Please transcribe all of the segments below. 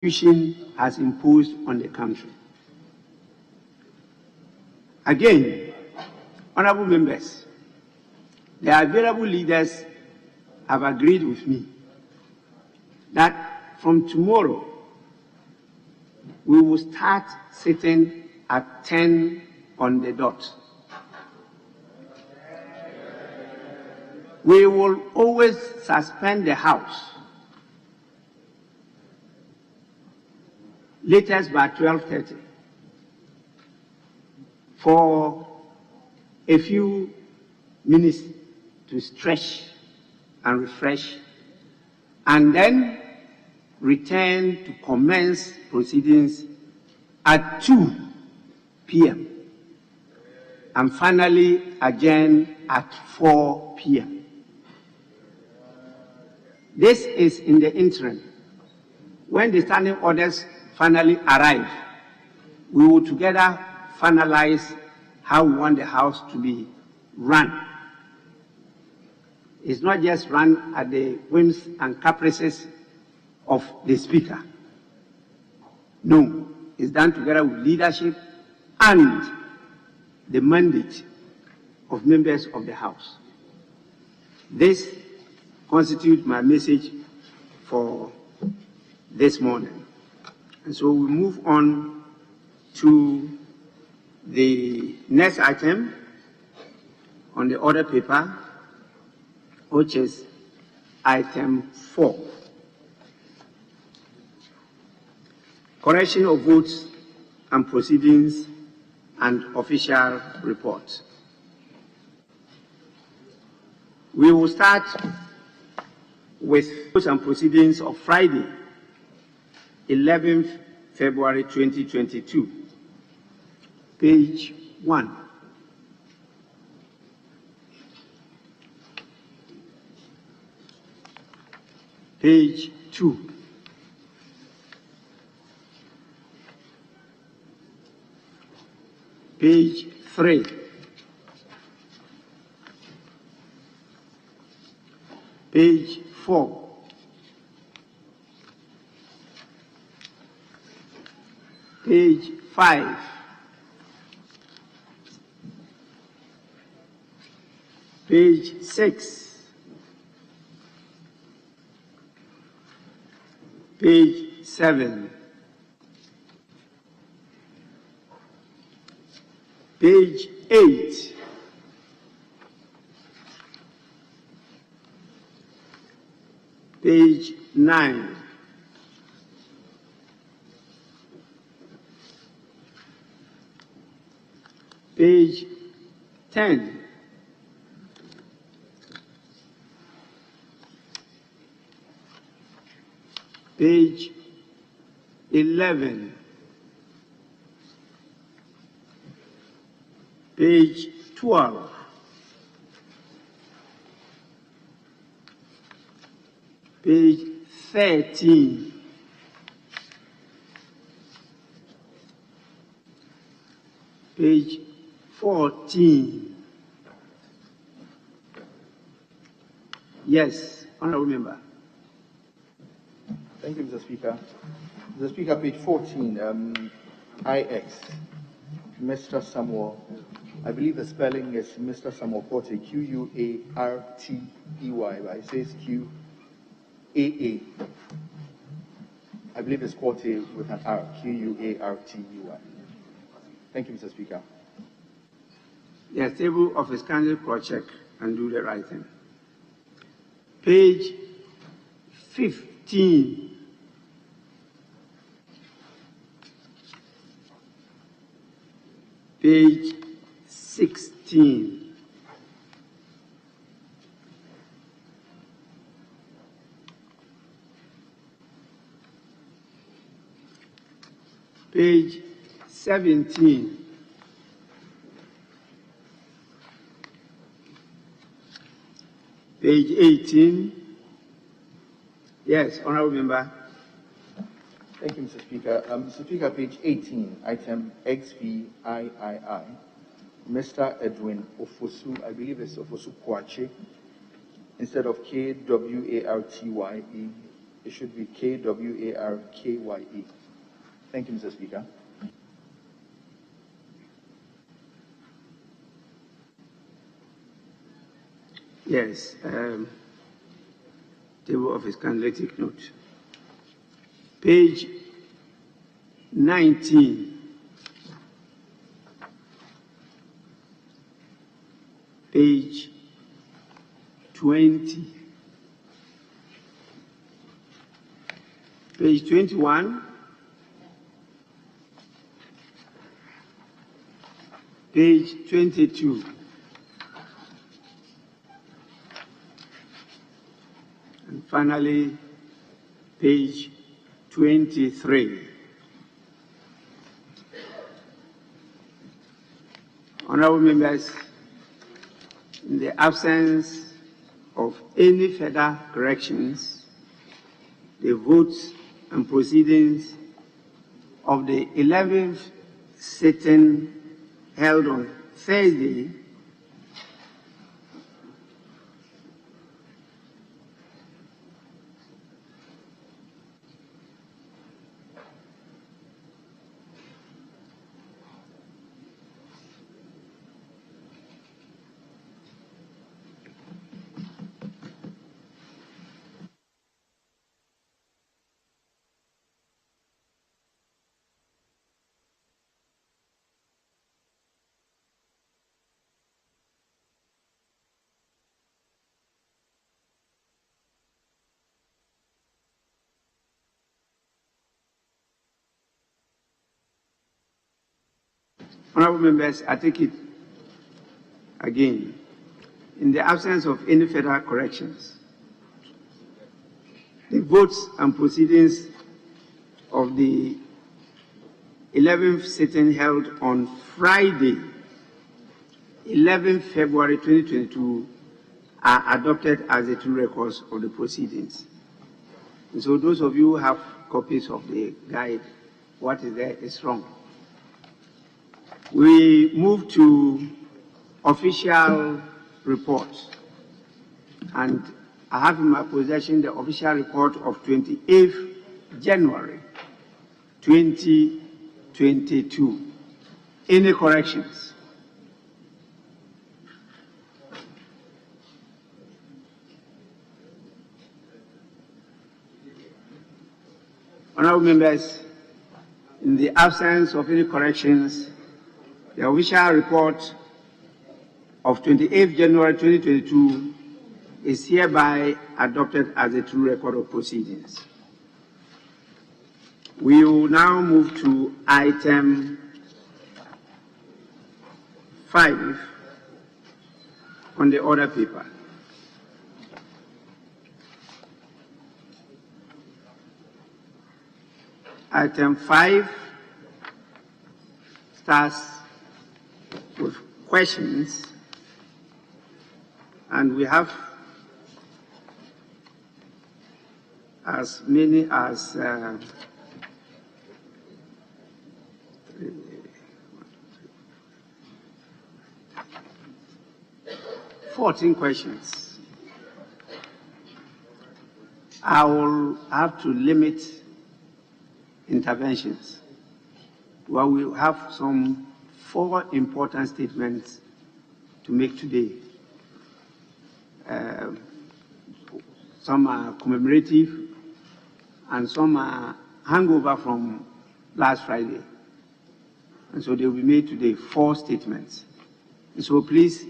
Constitution has imposed on the country. Again, honorable members, the available leaders have agreed with me that from tomorrow we will start sitting at 10 on the dot. We will always suspend the House latest by 12:30 for a few minutes to stretch and refresh, and then return to commence proceedings at 2 p.m. and finally adjourn at 4 p.m. This is in the interim. When the standing orders finally arrive, we will together finalize how we want the House to be run. It's not just run at the whims and caprices of the Speaker. No, it's done together with leadership and the mandate of members of the House. This constitutes my message for this morning. And so we move on to the next item on the order paper, which is item 4. Correction of votes and proceedings and official reports. We will start with votes and proceedings of Friday, 11th February 2022, page 1. Page 2. Page 3. Page 4. Page 5. Page 6. Page 7. Page 8. Page 9. Page 10. Page 11. Page 12. Page 13. Page 14. Yes, honorable member. Thank you, Mr. Speaker. Mr. Speaker, page 14, IX, Mr. Samuel. I believe the spelling is Mr. Samuel Porte, Q-U-A-R-T-E-Y, but it says Q-A-A. I believe it's Porte with an R, Q-U-A-R-T-E-Y. Thank you, Mr. Speaker. Yes, table of his candidate cross-check and do the right thing. Page 15. Page 16. Page 17. Page 18. Yes, honorable member. Thank you, Mr. Speaker. Mr. Speaker, page 18, item XVIII, Mr. Edwin Ofosu, I believe it's Ofosu Kwache, instead of Kwartye, It should be Kwarkye. Thank you, Mr. Speaker. Yes. Table of his catalytic note. Page 19. Page 20. Page 21. Page 22. And finally, page 23. Honorable members, in the absence of any further corrections, the votes and proceedings of the 11th sitting held on Thursday, honorable members, I take it again. In the absence of any further corrections, the votes and proceedings of the 11th sitting held on Friday, 11 February 2022, are adopted as the true records of the proceedings. And so those of you who have copies of the guide, what is there is wrong. We move to official reports, and I have in my possession the official report of 28th January 2022. Any corrections? Honorable members, in the absence of any corrections, the official report of 28th January 2022 is hereby adopted as a true record of proceedings. We will now move to item 5 on the order paper. Item 5 starts with questions, and we have as many as 14 questions. I will have to limit interventions. Well, we have some 4 important statements to make today. Some are commemorative and some are hangover from last Friday. And so they will be made today, 4 statements. And so please,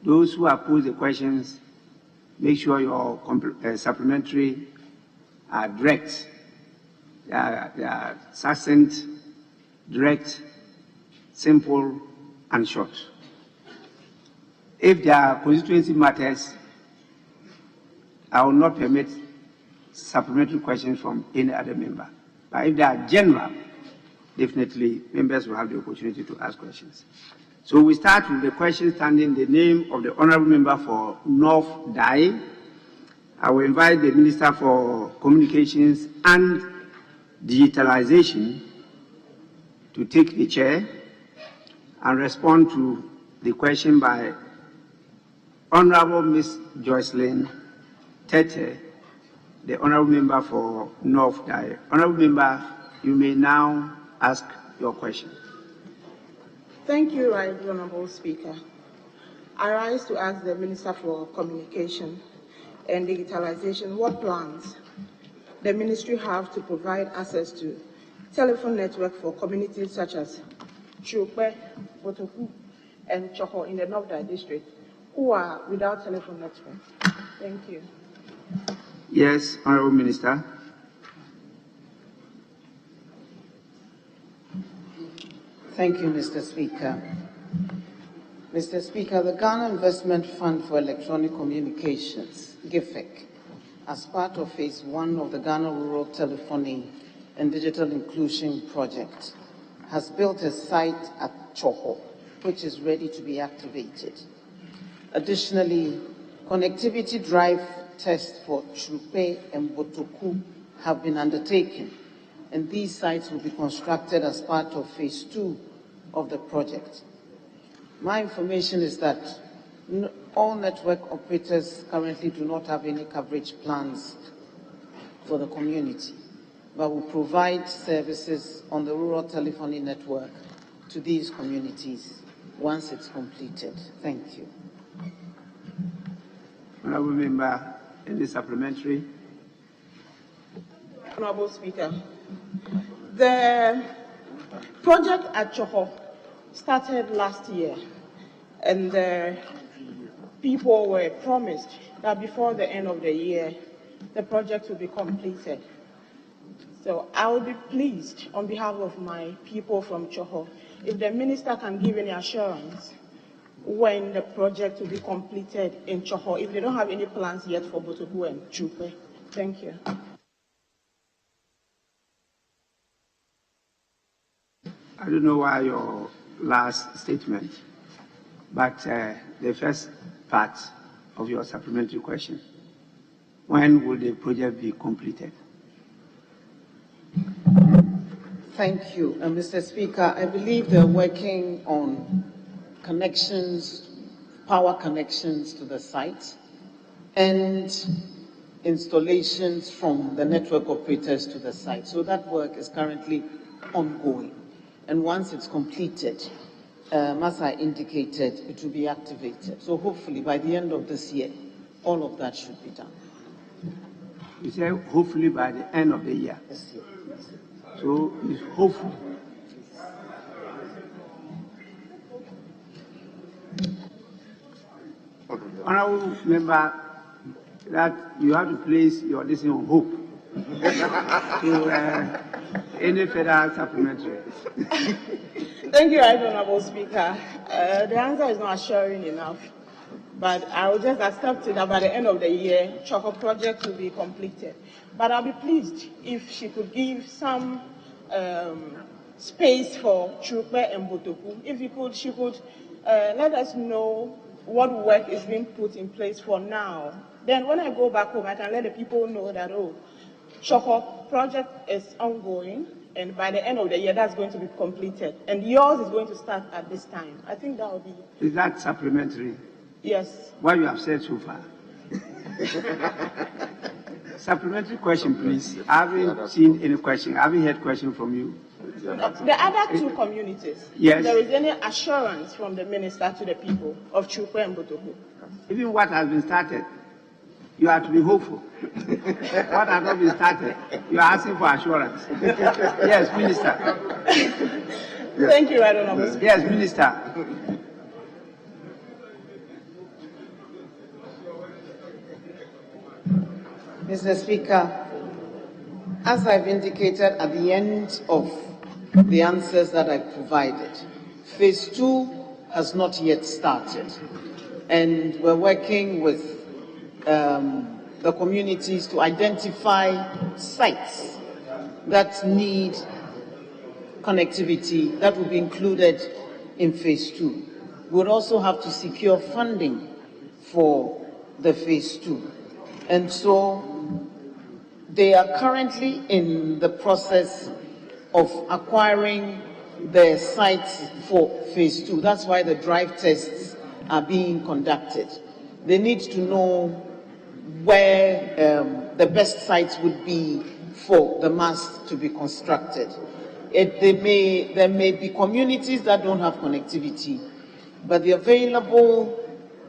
those who have posed the questions, make sure your supplementary are direct. They are succinct, direct, simple, and short. If there are constituency matters, I will not permit supplementary questions from any other member. But if they are general, definitely members will have the opportunity to ask questions. So we start with the question standing the name of the honorable member for North Dai. I will invite the Minister for Communications and Digitalization to take the chair and respond to the question by Honorable Ms. Joycelyn Tete the honorable member for North Dai. Honorable member, you may now ask your question. Thank you, Right Honorable Speaker. I rise to ask the Minister for Communication and Digitalization what plans the ministry have to provide access to telephone network for communities such as Chukwe, Botoku, and Choko in the North Dai district who are without telephone network. Thank you. Yes, Honorable Minister. Thank you, Mr. Speaker. Mr. Speaker, the Ghana Investment Fund for Electronic Communications, GIFEC, as part of Phase 1 of the Ghana Rural Telephony and Digital Inclusion Project, has built a site at Choho, which is ready to be activated. Additionally, connectivity drive tests for Chupe and Botoku have been undertaken, and these sites will be constructed as part of Phase 2 of the project. My information is that all network operators currently do not have any coverage plans for the community, but will provide services on the rural telephony network to these communities once it's completed. Thank you. Honorable member, any supplementary? Honorable Speaker, the project at Choho started last year, and the people were promised that before the end of the year, the project will be completed. So I will be pleased on behalf of my people from Choho if the minister can give any assurance when the project will be completed in Choho, if they don't have any plans yet for Botoku and Chupe. Thank you. I don't know why your last statement, but the first part of your supplementary question, when will the project be completed? Thank you. Mr. Speaker, I believe they're working on connections, power connections to the site, and installations from the network operators to the site. So that work is currently ongoing. And once it's completed, as I indicated, it will be activated. So hopefully by the end of this year, all of that should be done. You say hopefully by the end of the year. Yes, sir. So it's hopeful. Honorable member, that you have to place your decision on hope. So any further supplementary? Thank you, Right Honorable Speaker. The answer is not assuring enough, but I will just accept it that by the end of the year, Choco project will be completed. But I'll be pleased if she could give some space for Chupe and Botoku. If she could let us know what work is being put in place for now. Then when I go back home, I can let the people know that, oh, Choco project is ongoing, and by the end of the year, that's going to be completed. And yours is going to start at this time. I think that will be... Is that supplementary? Yes. What you have said so far? Supplementary question, please. I haven't seen any question. I haven't heard question from you. The other two communities, yes. If there is any assurance from the minister to the people of Chupe and Botoku. Even what has been started, you have to be hopeful. What has not been started, you are asking for assurance. Yes, Minister. Thank you, Right Honorable Speaker. Yes, Minister. Mr. Speaker, as I've indicated at the end of the answers that I provided, Phase 2 has not yet started, and we're working with the communities to identify sites that need connectivity that will be included in Phase 2. We'll also have to secure funding for the Phase 2. And so they are currently in the process of acquiring the sites for Phase 2. That's why the drive tests are being conducted. They need to know where the best sites would be for the mast to be constructed. There may be communities that don't have connectivity, but the available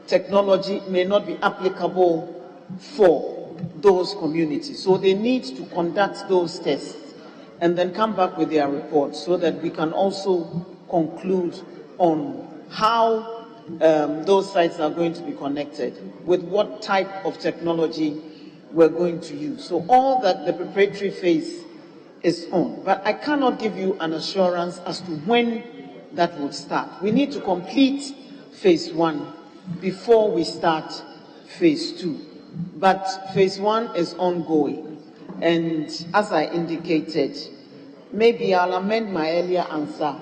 technology may not be applicable for those communities. So they need to conduct those tests and then come back with their reports so that we can also conclude on how those sites are going to be connected, with what type of technology we're going to use. So all that the preparatory phase is on. But I cannot give you an assurance as to when that will start. We need to complete phase 1 before we start phase 2. But phase 1 is ongoing. And as I indicated, maybe I'll amend my earlier answer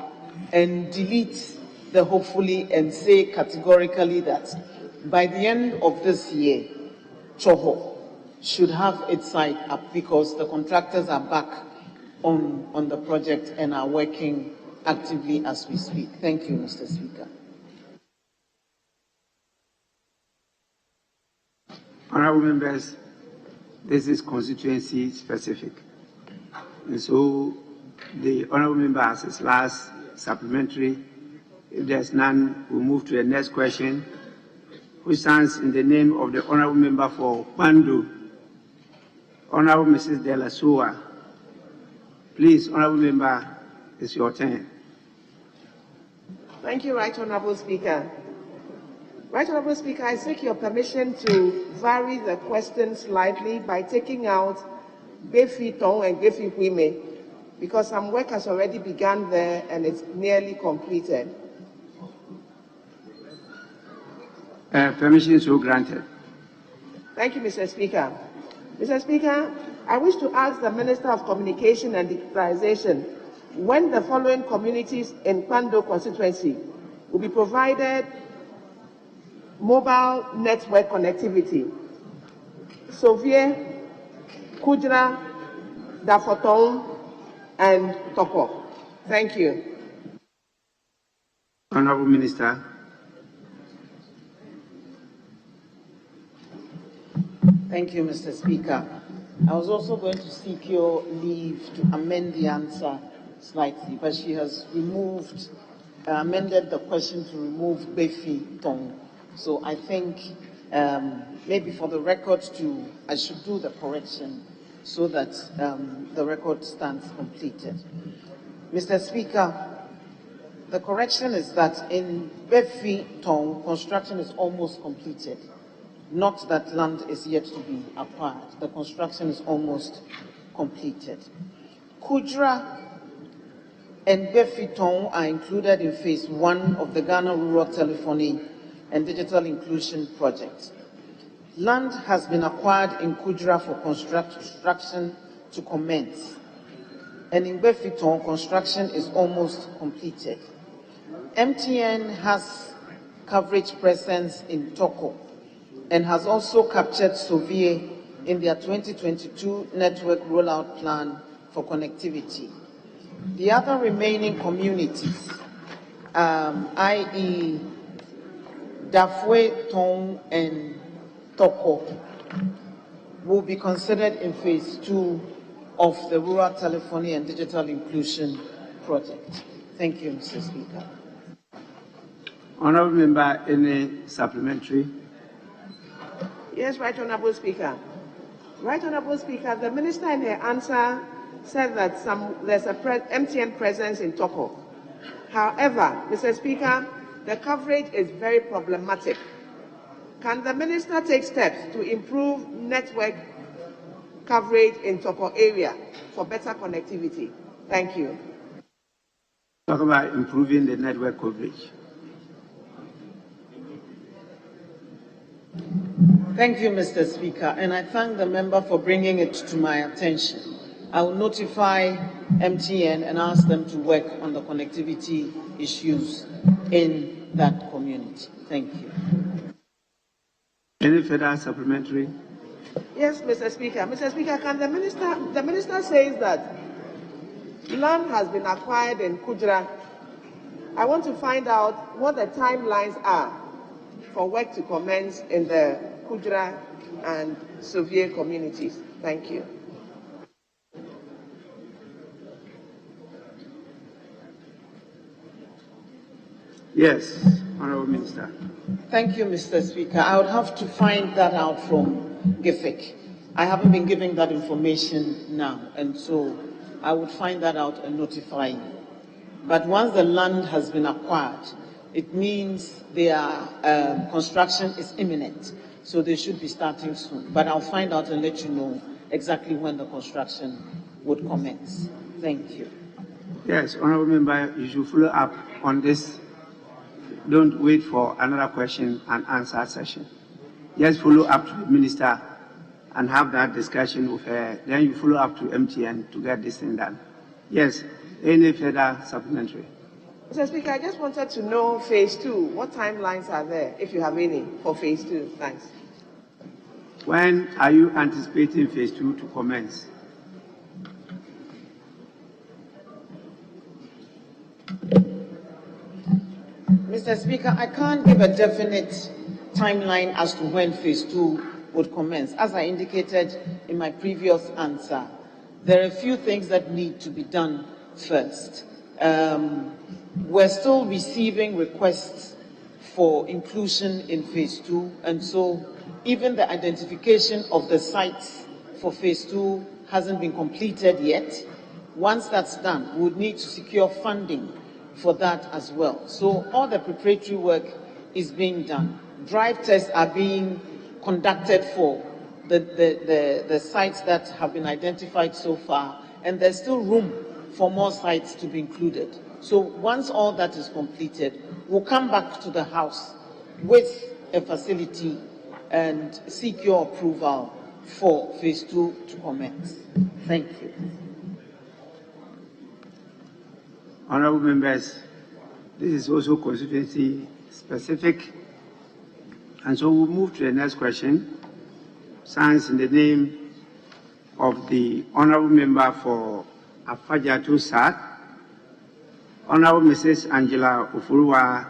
and delete the hopefully and say categorically that by the end of this year, Choho should have its site up, because the contractors are back on the project and are working actively as we speak. Thank you, Mr. Speaker. Honorable members, this is constituency specific. And so the honorable member has his last supplementary. If there's none, we'll move to the next question, which stands in the name of the honorable member for Pandu, Honorable Mrs. De La Soa. Please, honorable member, it's your turn. Thank you, Right Honorable Speaker. Right Honorable Speaker, I seek your permission to vary the question slightly by taking out Gbagbin Tong and Gbagbin Huime, because some work has already begun there and it's nearly completed. Permission so granted. Thank you, Mr. Speaker. Mr. Speaker, I wish to ask the Minister of Communication and Digitalization when the following communities in Kwando constituency will be provided mobile network connectivity: Sovie, Kujra, Dafotong, and Toko. Thank you. Honorable Minister. Thank you, Mr. Speaker. I was also going to seek your leave to amend the answer slightly, but she has amended the question to remove Gbagbin Tong. So I think maybe for the record I should do the correction so that the record stands completed. Mr. Speaker, the correction is that in Gbagbin Tong, construction is almost completed. Not that land is yet to be acquired. The construction is almost completed. Kujra and Gbagbin Tong are included in phase 1 of the Ghana Rural Telephony and Digital Inclusion Project. Land has been acquired in Kujra for construction to commence. And in Gbagbin Tong, construction is almost completed. MTN has coverage presence in Toko and has also captured Sovie in their 2022 network rollout plan for connectivity. The other remaining communities, i.e. Dafwe, Tong, and Toko, will be considered in phase 2 of the Rural Telephony and Digital Inclusion Project. Thank you, Mr. Speaker. Honorable member, any supplementary? Yes, Right Honorable Speaker. Right Honorable Speaker, the Minister in her answer said that there's a MTN presence in Toko. However, Mr. Speaker, the coverage is very problematic. Can the Minister take steps to improve network coverage in Toko area for better connectivity? Thank you. Talk about improving the network coverage. Thank you, Mr. Speaker, and I thank the member for bringing it to my attention. I will notify MTN and ask them to work on the connectivity issues in that community. Thank you. Any further supplementary? Yes, Mr. Speaker. Mr. Speaker, can the minister says that land has been acquired in Kujra. I want to find out what the timelines are for work to commence in the Kudra and Soviet communities? Thank you. Yes, Honorable Minister. Thank you, Mr. Speaker. I would have to find that out from GIFIC. I haven't been giving that information now, and so I would find that out and notify you. But once the land has been acquired, it means their construction is imminent, so they should be starting soon. But I'll find out and let you know exactly when the construction would commence. Thank you. Yes, Honorable Member, you should follow up on this. Don't wait for another question and answer session. Just follow up to the Minister and have that discussion with her. Then you follow up to MTN to get this thing done. Yes, any further supplementary? Mr. Speaker, I just wanted to know phase 2. What timelines are there, if you have any, for phase 2? Thanks. When are you anticipating phase 2 to commence? Mr. Speaker, I can't give a definite timeline as to when phase 2 would commence. As I indicated in my previous answer, there are a few things that need to be done first. We're still receiving requests for inclusion in phase 2, and so even the identification of the sites for phase 2 hasn't been completed yet. Once that's done, we would need to secure funding for that as well. So all the preparatory work is being done. Drive tests are being conducted for the sites that have been identified so far, and there's still room for more sites to be included. So once all that is completed, we'll come back to the House with a facility and seek your approval for phase 2 to commence. Thank you. Honorable members, this is also constituency specific. And so we'll move to the next question. Signs in the name of the Honorable Member for Afajatu South, Honorable Mrs. Angela Ofuruwa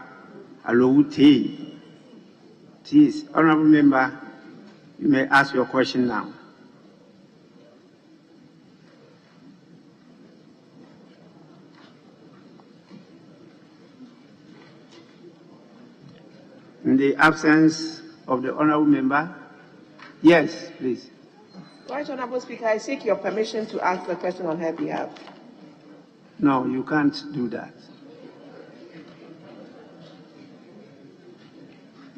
Alowute. Please, Honorable Member, you may ask your question now. In the absence of the Honorable Member, yes, please. Right, Honorable Speaker, I seek your permission to ask the question on her behalf. No, you can't do that.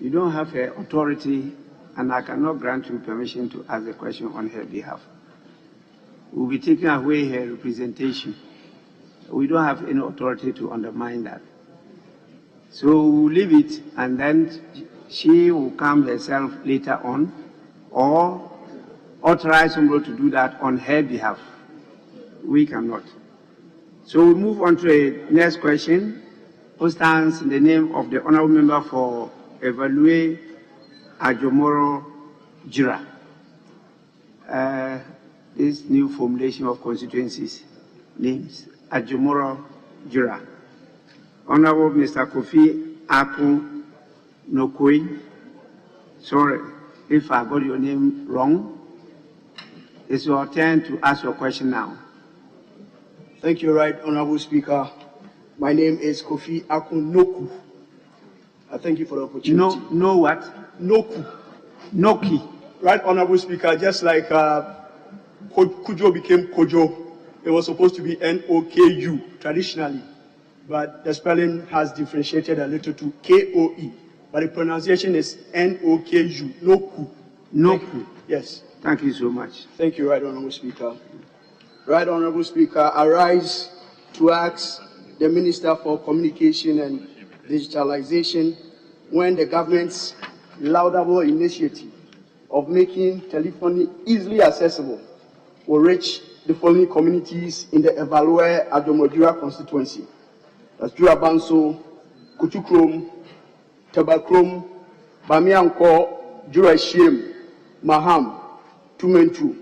You don't have her authority, and I cannot grant you permission to ask the question on her behalf. We'll be taking away her representation. We don't have any authority to undermine that. So we'll leave it, and then she will come herself later on, or authorize somebody to do that on her behalf. We cannot. So we move on to the next question, who stands in the name of the Honorable Member for Evaluate Ajomoro Jira. This new formulation of constituencies names, Ajomoro Jira. Honorable Mr. Kofi Aku Nokoi, sorry if I got your name wrong. It's your turn to ask your question now. Thank you, Right Honorable Speaker. My name is Kofi Aku Noku. I thank you for the opportunity. No what? Noku. Noki. Right Honorable Speaker, just like Kujo became Kojo, it was supposed to be N-O-K-U traditionally, but the spelling has differentiated a little to K-O-E, but the pronunciation is N-O-K-U, Noku. Noku. Yes. Thank you so much. Thank you, Right Honorable Speaker. Right Honorable Speaker, I rise to ask the Minister for Communication and Digitalization when the government's laudable initiative of making telephony easily accessible will reach the following communities in the Evaluate Adomodura constituency. That's Jurabanso, Kutukrom, Tabakrom, Bamianko, Jurashim, Maham, Tumentu,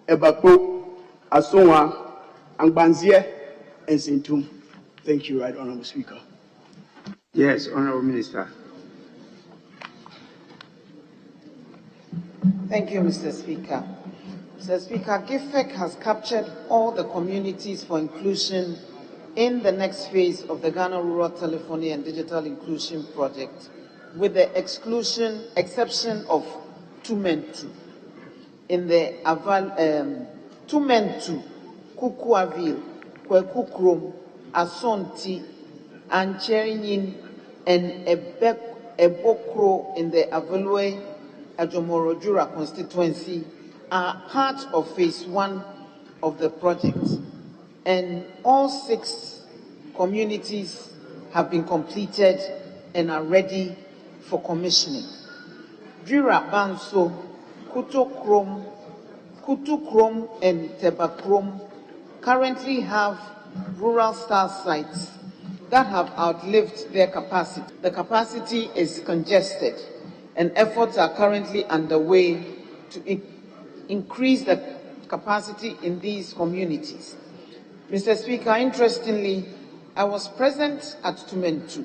Ebako, Asonwa, Angbanzie, and Sintum. Thank you, Right Honorable Speaker. Yes, Honorable Minister. Thank you, Mr. Speaker. Mr. Speaker, GIFEC has captured all the communities for inclusion in the next phase of the Ghana Rural Telephony and Digital Inclusion Project, with the exception of Tumentu. In the Tumentu, Kukuaville, Kwekukrom, Asonti, Ancherinyin, and Ebokro in the Avalue Ajomorojura constituency are part of phase 1 of the project, and all 6 communities have been completed and are ready for commissioning. Dura Banso, Kutukrom, and Tebakrom currently have rural star sites that have outlived their capacity. The capacity is congested, and efforts are currently underway to increase the capacity in these communities. Mr. Speaker, interestingly, I was present at Tumentu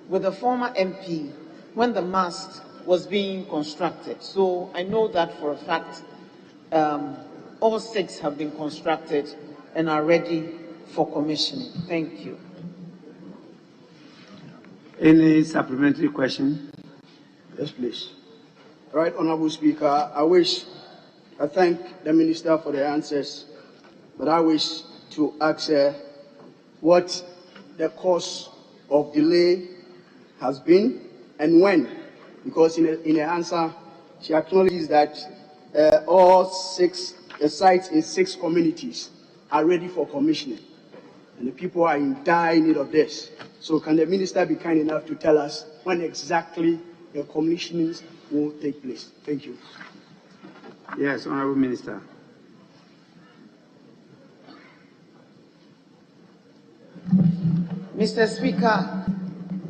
with a former MP when the mast was being constructed. So I know that for a fact. All 6 have been constructed and are ready for commissioning. Thank you. Any supplementary question? Yes, please. Right, Honorable Speaker, I thank the Minister for the answers, but I wish to ask her what the cause of delay has been and when, because in her answer, she acknowledges that all 6 sites in 6 communities are ready for commissioning, and the people are in dire need of this. So can the Minister be kind enough to tell us when exactly the commissionings will take place? Thank you. Yes, Honorable Minister. Mr. Speaker,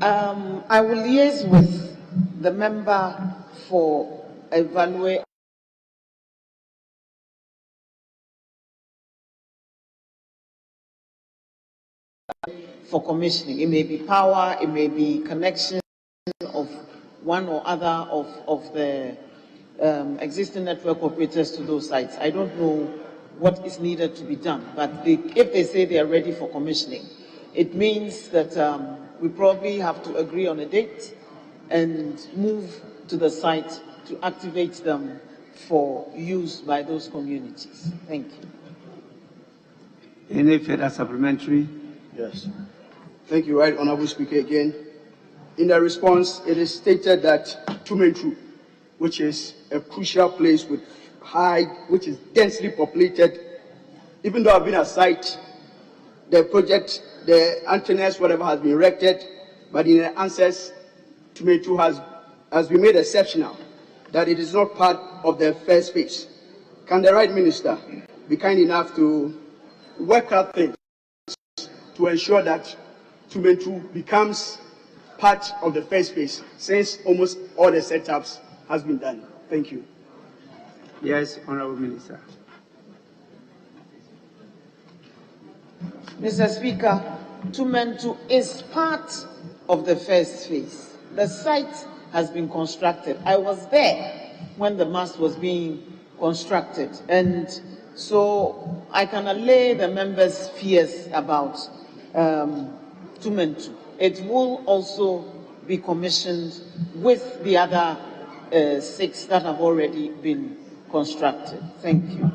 I will liaise with the member for evaluate for commissioning. It may be power, it may be connection of one or other of the existing network operators to those sites. I don't know what is needed to be done, but if they say they are ready for commissioning, it means that we probably have to agree on a date and move to the site to activate them for use by those communities. Thank you. Any further supplementary? Yes. Thank you, Right Honorable Speaker, again. In the response, it is stated that Tumentu, which is a crucial place which is densely populated, even though I've been at site, the project, the antennas, whatever has been erected, but in the answers, Tumentu has been made exceptional, that it is not part of the first phase. Can the Right Minister be kind enough to work out things to ensure that Tumentu becomes part of the first phase, since almost all the setups has been done? Thank you. Yes, Honorable Minister. Mr. Speaker, Tumentu is part of the first phase. The site has been constructed. I was there when the mast was being constructed, and so I can allay the members' fears about Tumentu. It will also be commissioned with the other 6 that have already been constructed. Thank you.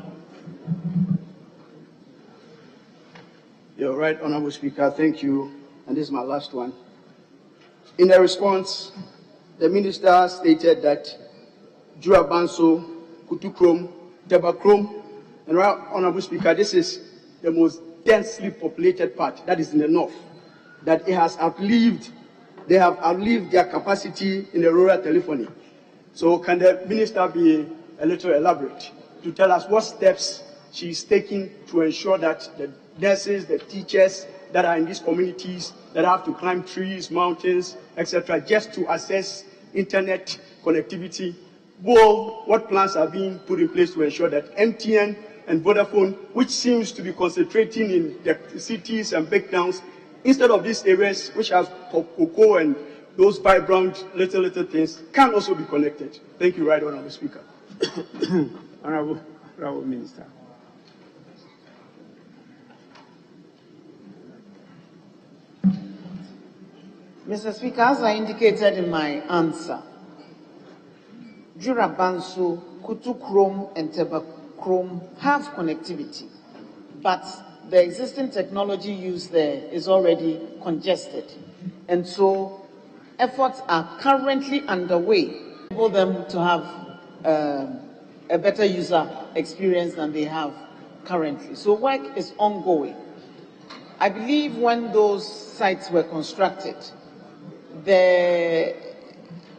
You're right, Honorable Speaker. Thank you. And this is my last one. In a response, the Minister stated that Jurabanso, Kutukrom, Tebakrom, and right, Honorable Speaker, this is the most densely populated part, that is in the north, that it has outlived, they have outlived their capacity in the rural telephony. So can the Minister be a little elaborate to tell us what steps she is taking to ensure that the nurses, the teachers that are in these communities that have to climb trees, mountains, etc., just to access internet connectivity, what plans are being put in place to ensure that MTN and Vodafone, which seems to be concentrating in the cities and big towns, instead of these areas which has cocoa and those vibrant little things, can also be connected? Thank you, Right Honorable Speaker. Honorable Minister. Mr. Speaker, as I indicated in my answer, Jura Bansu, Kutu Krom, and Teba Krom have connectivity, but the existing technology used there is already congested. And so efforts are currently underway for them to have a better user experience than they have currently. So work is ongoing. I believe when those sites were constructed, the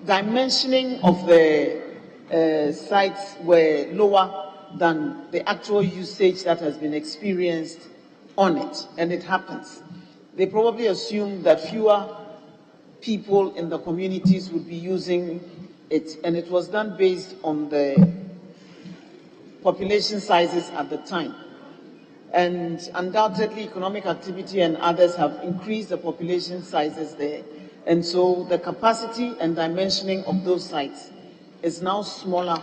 dimensioning of the sites were lower than the actual usage that has been experienced on it, and it happens. They probably assumed that fewer people in the communities would be using it, and it was done based on the population sizes at the time. And undoubtedly, economic activity and others have increased the population sizes there. And so the capacity and dimensioning of those sites is now smaller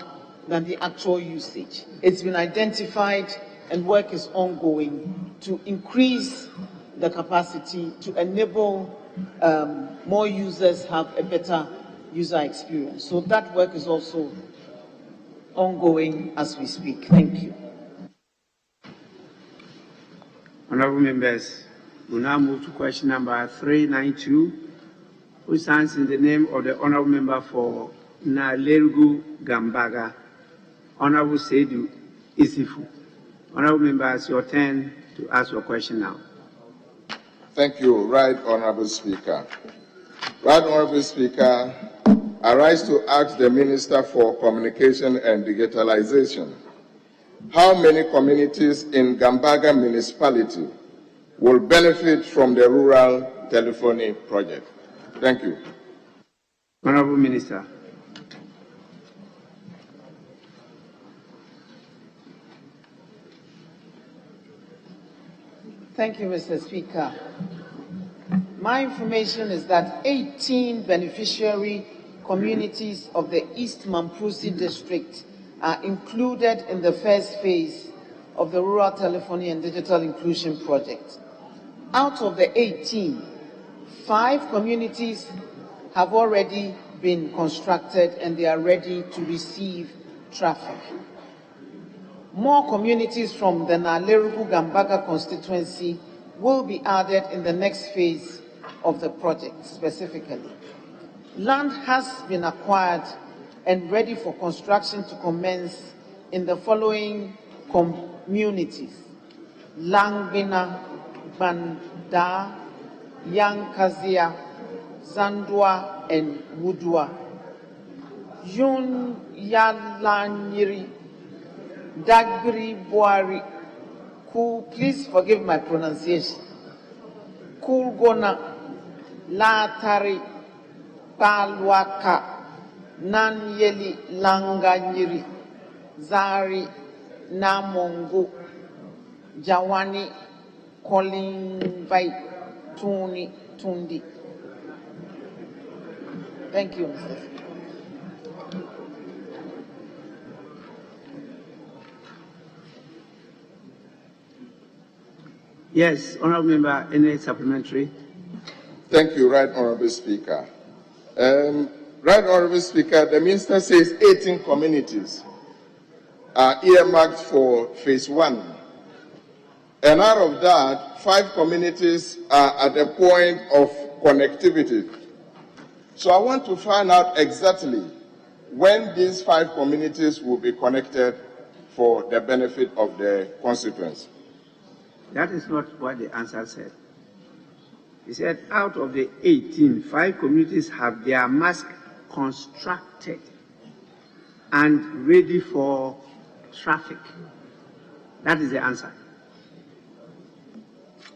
than the actual usage. It's been identified and work is ongoing to increase the capacity to enable more users have a better user experience. So that work is also ongoing as we speak. Thank you. Honorable members, we now move to question number 392, who stands in the name of the honorable member for Nalergu Gambaga, Honorable Seydou Isifu. Honorable member, it's your turn to ask your question now. Thank you, Right Honorable Speaker. Right Honorable Speaker, I rise to ask the Minister for Communication and Digitalization, how many communities in Gambaga municipality will benefit from the rural telephony project? Thank you. Honorable Minister. Thank you, Mr. Speaker. My information is that 18 beneficiary communities of the East Mamprusi district are included in the first phase of the Rural Telephony and Digital Inclusion Project. Out of the 18, 5 communities have already been constructed and they are ready to receive traffic. More communities from the Nalerugu Gambaga constituency will be added in the next phase of the project specifically. Land has been acquired and ready for construction to commence in the following communities: Langbina, Banda, Yankazia, Zandua, and Wudua. Yun Yalanyiri, Dagbiri Boari, please forgive my pronunciation, Kulgona, Latari, Palwaka, Nanyeli Langanyiri, Zari, Namongo, Jawani, Kolinvai, Tuni, Tundi. Thank you, Mr. Speaker. Yes, Honorable Member, any supplementary? Thank you, Right Honorable Speaker. Right Honorable Speaker, the Minister says 18 communities are earmarked for phase 1. And out of that, 5 communities are at the point of connectivity. So I want to find out exactly when these 5 communities will be connected for the benefit of the constituents. That is not what the answer said. He said out of the 18, 5 communities have their mask constructed and ready for traffic. That is the answer.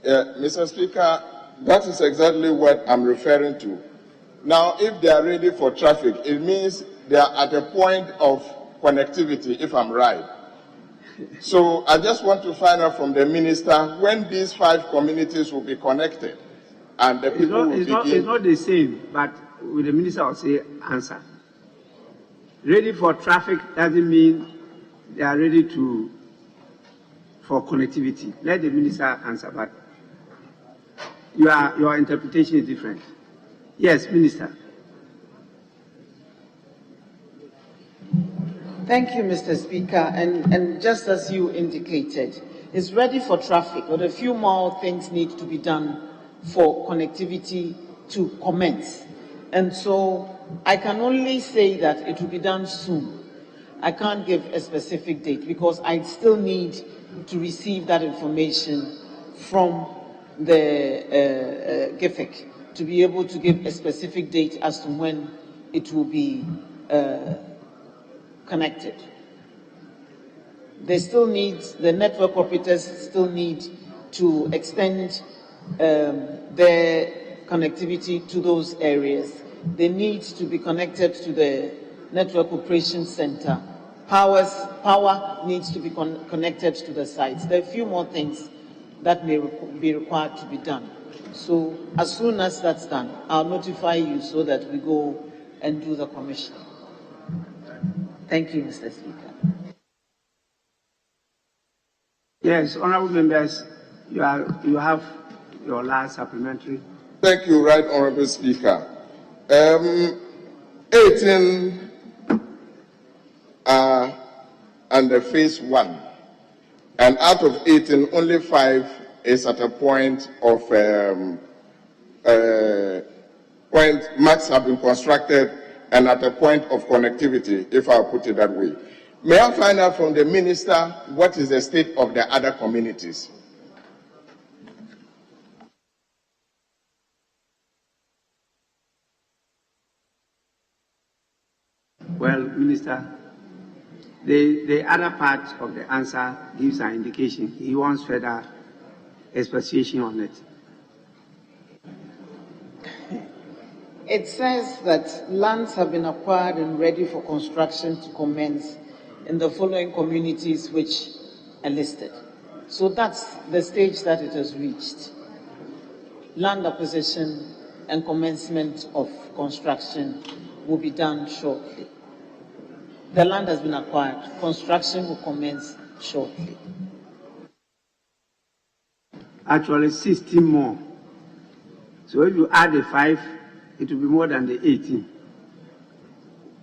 Mr. Speaker, that is exactly what I'm referring to. Now, if they are ready for traffic, it means they are at a point of connectivity, if I'm right. So I just want to find out from the Minister when these 5 communities will be connected and the people will begin. It's not the same, but with the Minister will say answer. Ready for traffic doesn't mean they are ready for connectivity. Let the minister answer, but your interpretation is different. Yes, Minister. Thank you, Mr. Speaker. And just as you indicated, it's ready for traffic, but a few more things need to be done for connectivity to commence. And so I can only say that it will be done soon. I can't give a specific date because I still need to receive that information from the GIFIC to be able to give a specific date as to when it will be connected. The network operators still need to extend their connectivity to those areas. They need to be connected to the network operations center. Power needs to be connected to the sites. There are a few more things that may be required to be done. So as soon as that's done, I'll notify you so that we go and do the commissioning. Thank you, Mr. Speaker. Yes, honorable members, you have your last supplementary. Thank you, Right Honorable Speaker. 18 are under phase 1, and out of 18, only 5 is at a point of marks have been constructed and at a point of connectivity, if I put it that way. May I find out from the minister what is the state of the other communities? Well, Minister, the other part of the answer gives an indication. He wants further explanation on it. It says that lands have been acquired and ready for construction to commence in the following communities which are listed. So that's the stage that it has reached. Land acquisition and commencement of construction will be done shortly. The land has been acquired. Construction will commence shortly. Actually, 16 more. So if you add the 5, it will be more than the 18.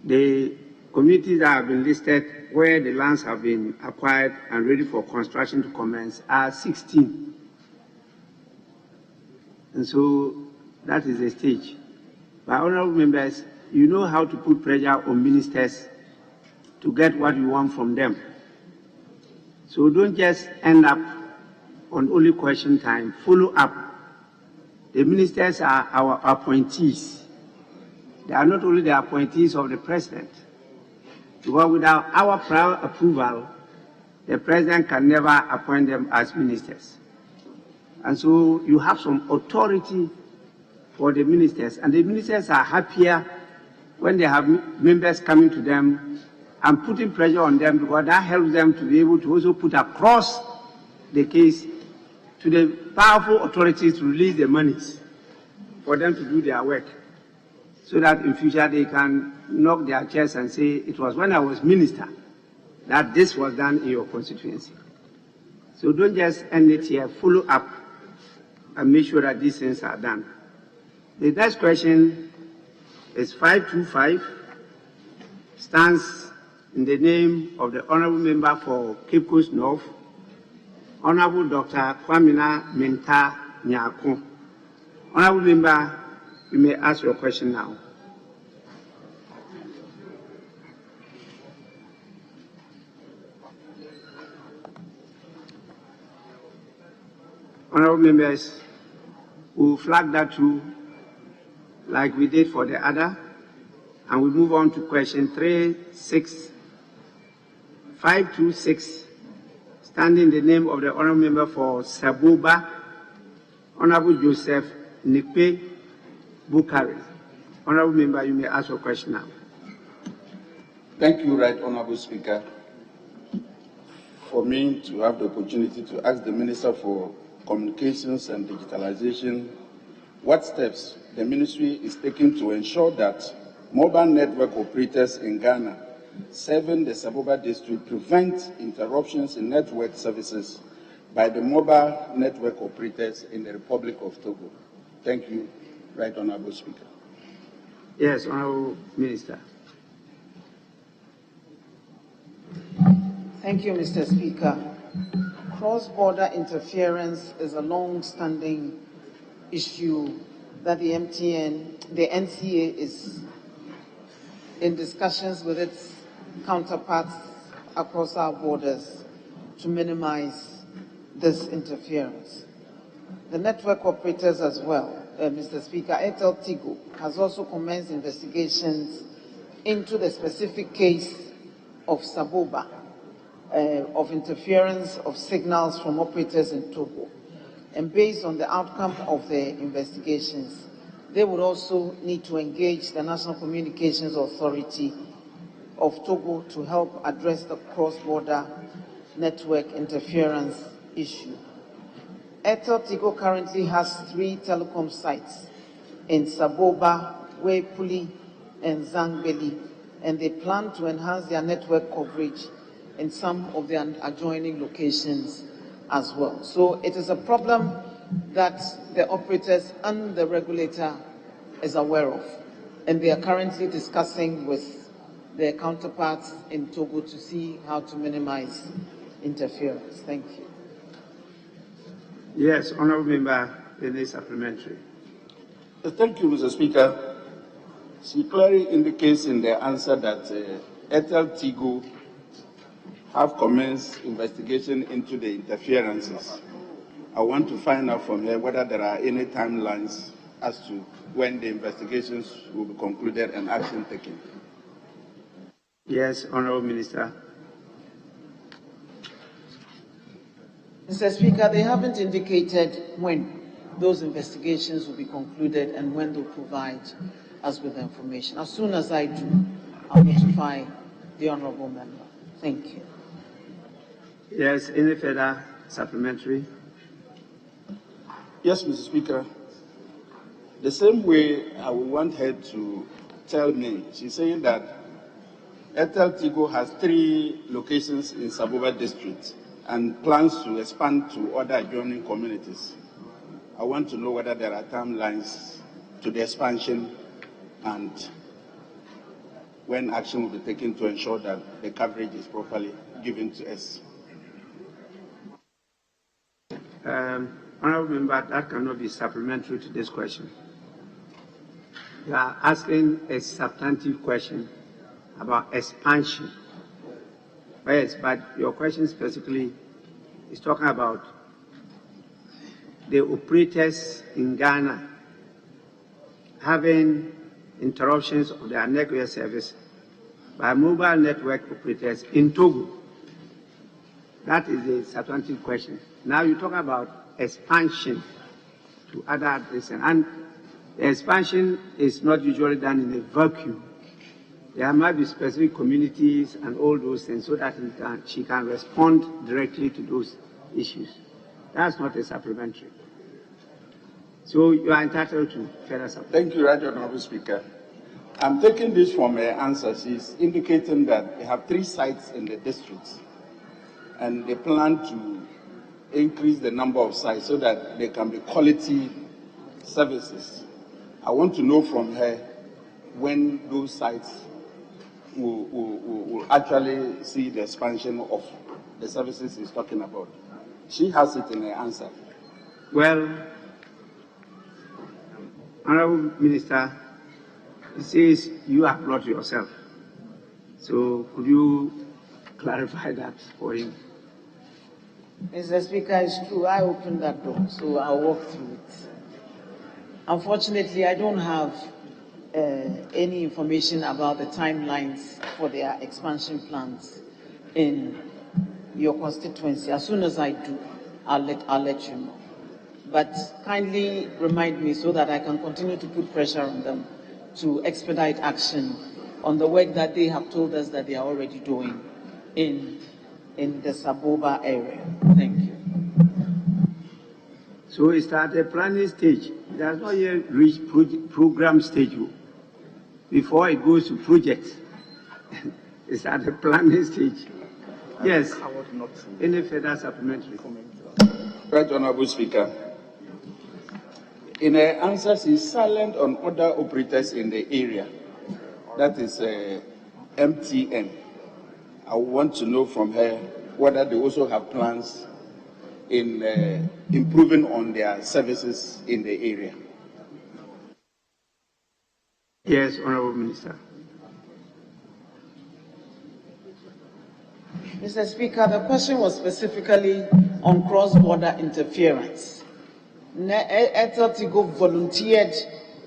The communities that have been listed where the lands have been acquired and ready for construction to commence are 16. And so that is the stage. But honorable members, you know how to put pressure on ministers to get what you want from them. So don't just end up on only question time. Follow up. The ministers are our appointees. They are not only the appointees of the president. Because without our prior approval, the president can never appoint them as ministers. And so you have some authority for the ministers. And the ministers are happier when they have members coming to them and putting pressure on them, because that helps them to be able to also put across the case to the powerful authorities to release the monies for them to do their work, so that in future they can knock their chest and say, it was when I was minister that this was done in your constituency. So don't just end it here, follow up and make sure that these things are done. The next question is 525, stands in the name of the Honorable Member for Cape Coast North, Honorable Dr. Kwamina Menta Nyako. Honorable Member, you may ask your question now. Honorable members, we will flag that too, like we did for the other, and we move on to question 526, standing in the name of the Honorable Member for Saboba, Honorable Joseph Nikpe Bukari. Honorable Member, you may ask your question now. Thank you, Right Honorable Speaker, for me to have the opportunity to ask the Minister for Communications and Digitalization what steps the ministry is taking to ensure that mobile network operators in Ghana serving the Saboba district prevent interruptions in network services by the mobile network operators in the Republic of Togo. Thank you, Right Honorable Speaker. Yes, Honorable Minister. Thank you, Mr. Speaker. Cross-border interference is a long-standing issue that the NCA is in discussions with its counterparts across our borders to minimize this interference. The network operators as well, Mr. Speaker, Airtel Tigo has also commenced investigations into the specific case of Saboba, of interference of signals from operators in Togo. And based on the outcome of the investigations, they would also need to engage the National Communications Authority of Togo to help address the cross-border network interference issue. Airtel Tigo currently has 3 telecom sites in Saboba, Wepuli, and Zangbeli, and they plan to enhance their network coverage in some of the adjoining locations as well. So it is a problem that the operators and the regulator is aware of, and they are currently discussing with their counterparts in Togo to see how to minimize interference. Thank you. Yes, Honorable Member, any supplementary? Thank you, Mr. Speaker. She clearly indicates in the answer that Airtel Tigo have commenced investigation into the interferences. I want to find out from her whether there are any timelines as to when the investigations will be concluded and action taken. Yes, Honorable Minister. Mr. Speaker, they haven't indicated when those investigations will be concluded and when they'll provide us with the information. As soon as I do, I'll notify the Honorable Member. Thank you. Yes, any further supplementary? Yes, Mr. Speaker. The same way I would want her to tell me, she's saying that Airtel Tigo has 3 locations in Saboba district and plans to expand to other adjoining communities. I want to know whether there are timelines to the expansion and when action will be taken to ensure that the coverage is properly given to us. Honorable Member, that cannot be supplementary to this question. You are asking a substantive question about expansion. Yes, but your question specifically is talking about the operators in Ghana having interruptions of their network service by mobile network operators in Togo. That is a substantive question. Now you talk about expansion to other addresses, and the expansion is not usually done in a vacuum. There might be specific communities and all those things so that she can respond directly to those issues. That's not a supplementary. So you are entitled to further supplementary. Thank you, Right Honorable Speaker. I'm taking this from her answer. She's indicating that they have 3 sites in the district and they plan to increase the number of sites so that there can be quality services. I want to know from her when those sites will actually see the expansion of the services he's talking about. She has it in her answer. Well, Honorable Minister, it says you have brought yourself. So could you clarify that for him? Mr. Speaker, it's true. I opened that door, so I'll walk through it. Unfortunately, I don't have any information about the timelines for their expansion plans in your constituency. As soon as I do, I'll let you know. But kindly remind me so that I can continue to put pressure on them to expedite action on the work that they have told us that they are already doing in the Saboba area. Thank you. So it's at the planning stage. It has not yet reached program stage before it goes to project. It's at the planning stage. Yes. Any further supplementary? Right Honorable Speaker. In her answer, she's silent on other operators in the area. That is MTN. I want to know from her whether they also have plans in improving on their services in the area. Yes, Honorable Minister. Mr. Speaker, the question was specifically on cross-border interference. Airtel volunteered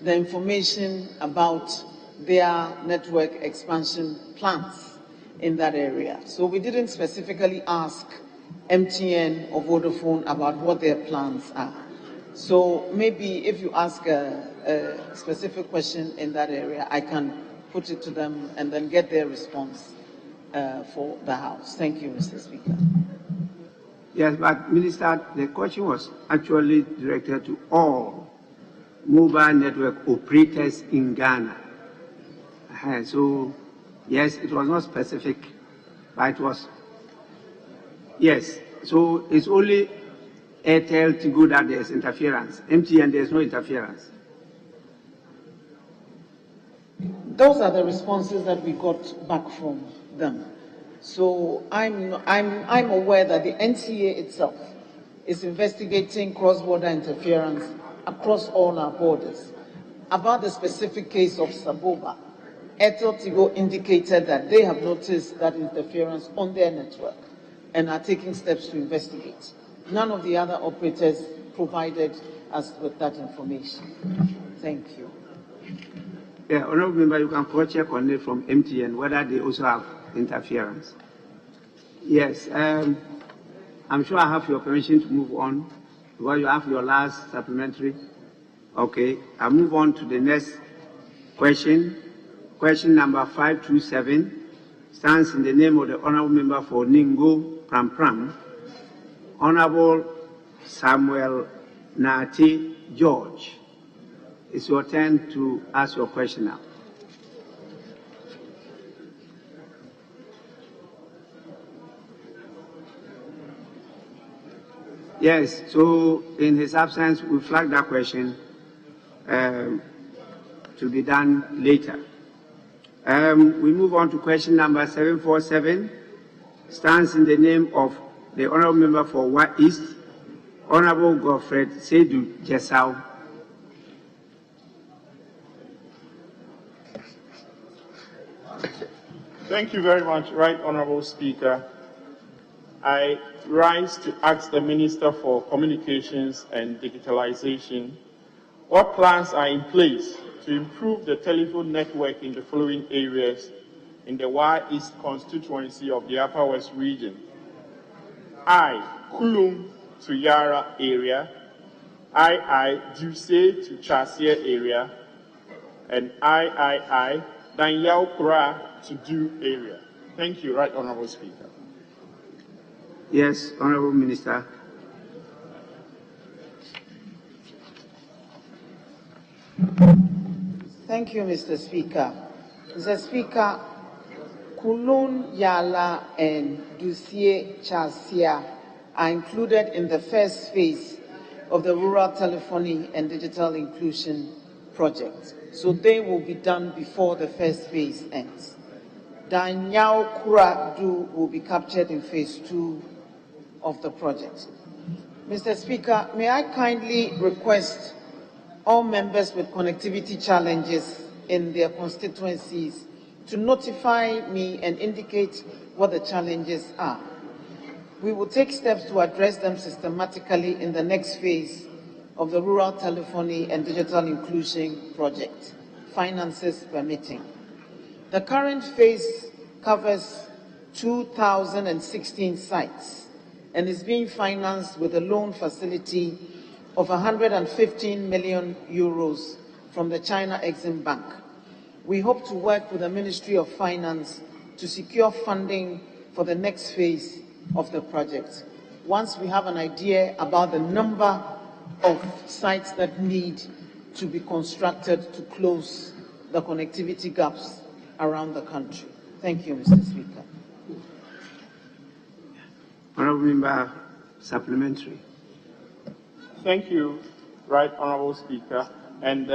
the information about their network expansion plans in that area. So we didn't specifically ask MTN or Vodafone about what their plans are. So maybe if you ask a specific question in that area, I can put it to them and then get their response for the House. Thank you, Mr. Speaker. Yes, but Minister, the question was actually directed to all mobile network operators in Ghana. So, yes, it was not specific, but it was, yes. So it's only Airtel to go that there's interference. MTN, there's no interference. Those are the responses that we got back from them. So I'm aware that the NCA itself is investigating cross-border interference across all our borders. About the specific case of Saboba, Airtel Tigo indicated that they have noticed that interference on their network and are taking steps to investigate. None of the other operators provided us with that information. Thank you. Yeah, Honorable Member, you can cross-check on it from MTN whether they also have interference. Yes, I'm sure I have your permission to move on because you have your last supplementary. Okay, I'll move on to the next question. Question number 527 stands in the name of the Honorable Member for Ningo Pram Pram, Honorable Samuel Nati George. It's your turn to ask your question now. Yes, so in his absence, we flag that question to be done later. We move on to question number 747, stands in the name of the Honorable Member for Wa East, Honorable Godfred Seydou Jessau. Thank you very much, Right Honorable Speaker. I rise to ask the Minister for Communications and Digitalization what plans are in place to improve the telephone network in the following areas in the Wa East constituency of the Upper West region. I, Kulum to Yara area, I, Duse to Chasia area, and I, Danyao Kura to Do area. Thank you, Right Honorable Speaker. Yes, Honorable Minister. Thank you, Mr. Speaker. Mr. Speaker, Kulun, Yala, and Dusie Chasia are included in the first phase of the Rural Telephony and Digital Inclusion Project. So they will be done before the first phase ends. Danyao Kura Du will be captured in phase 2 of the project. Mr. Speaker, may I kindly request all members with connectivity challenges in their constituencies to notify me and indicate what the challenges are. We will take steps to address them systematically in the next phase of the Rural Telephony and Digital Inclusion Project, finances permitting. The current phase covers 2,016 sites and is being financed with a loan facility of 115 million euros from the China Exim Bank. We hope to work with the Ministry of Finance to secure funding for the next phase of the project. Once we have an idea about the number of sites that need to be constructed to close the connectivity gaps around the country. Thank you, Mr. Speaker. Honorable Member, supplementary. Thank you, Right Honorable Speaker. And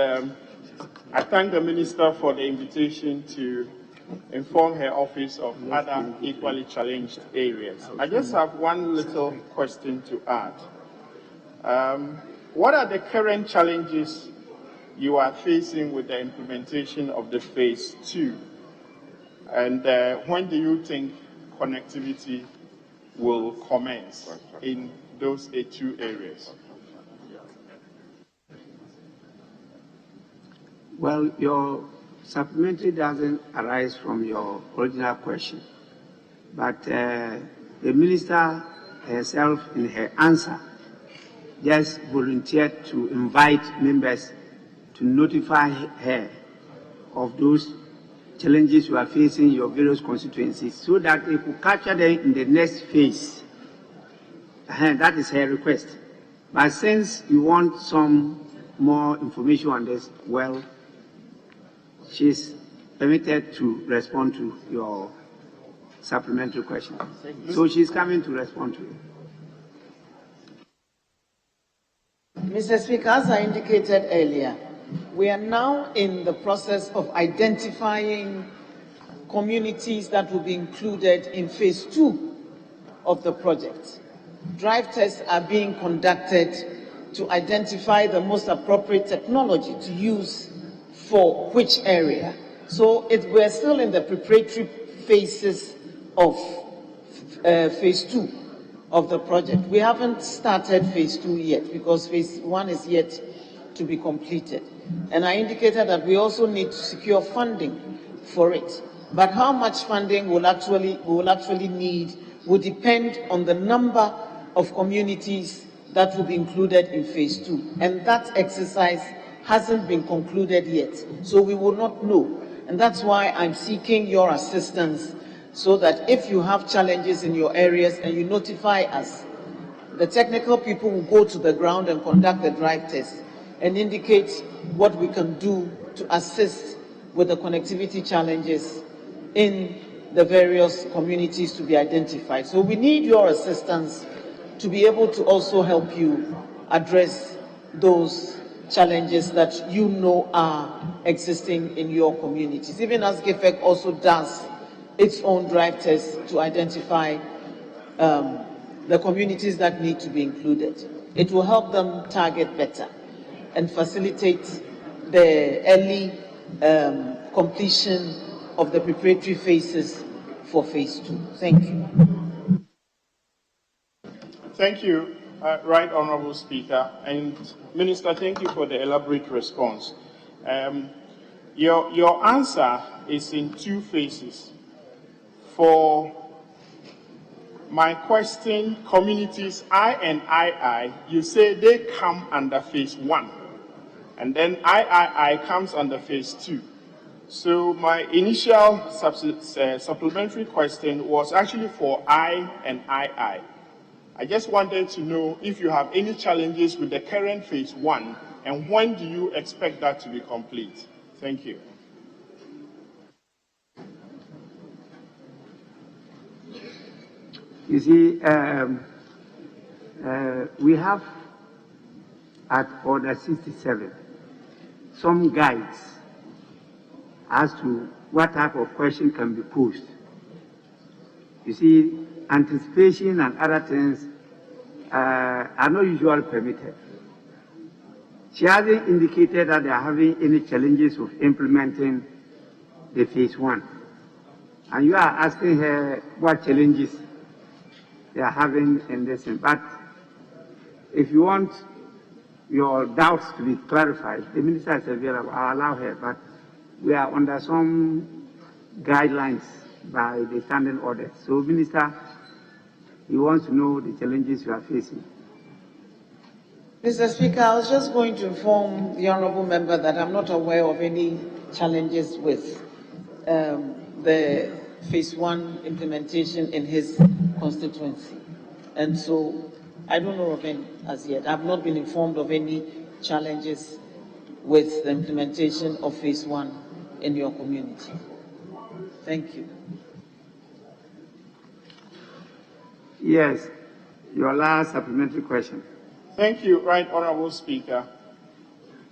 I thank the Minister for the invitation to inform her office of other equally challenged areas. I just have one little question to add. What are the current challenges you are facing with the implementation of the phase 2? And when do you think connectivity will commence in those 2 areas? Well, your supplementary doesn't arise from your original question, but the Minister herself in her answer just volunteered to invite members to notify her of those challenges you are facing in your various constituencies so that they could capture them in the next phase. That is her request. But since you want some more information on this, well, she's permitted to respond to your supplementary question. So she's coming to respond to you. Mr. Speaker, as I indicated earlier, we are now in the process of identifying communities that will be included in phase 2 of the project. Drive tests are being conducted to identify the most appropriate technology to use for which area. So we're still in the preparatory phases of phase 2 of the project. We haven't started phase 2 yet because phase 1 is yet to be completed. And I indicated that we also need to secure funding for it. But how much funding we will actually need will depend on the number of communities that will be included in phase 2. And that exercise hasn't been concluded yet. So we will not know. And that's why I'm seeking your assistance so that if you have challenges in your areas and you notify us, the technical people will go to the ground and conduct the drive test and indicate what we can do to assist with the connectivity challenges in the various communities to be identified. So we need your assistance to be able to also help you address those challenges that you know are existing in your communities. Even as GFEC also does its own drive test to identify the communities that need to be included. It will help them target better and facilitate the early completion of the preparatory phases for phase 2. Thank you. Thank you, Right Honorable Speaker. And Minister, thank you for the elaborate response. Your answer is in 2 phases. For my question, communities I and II, you say they come under phase 1. And then III comes under phase 2. So my initial supplementary question was actually for I and II. I just wanted to know if you have any challenges with the current phase 1 and when do you expect that to be complete? Thank you. You see, we have at Order 67 some guides as to what type of question can be posed. You see, anticipation and other things are not usually permitted. She hasn't indicated that they are having any challenges of implementing the phase 1. And you are asking her what challenges they are having in this. But if you want your doubts to be clarified, the minister is available. I'll allow her. But we are under some guidelines by the standing orders. So, Minister, he wants to know the challenges you are facing. Mr. Speaker, I was just going to inform the honourable member that I'm not aware of any challenges with the phase 1 implementation in his constituency. And so I don't know of any as yet. I've not been informed of any challenges with the implementation of phase 1 in your community. Thank you. Yes, your last supplementary question. Thank you, Right Honorable Speaker.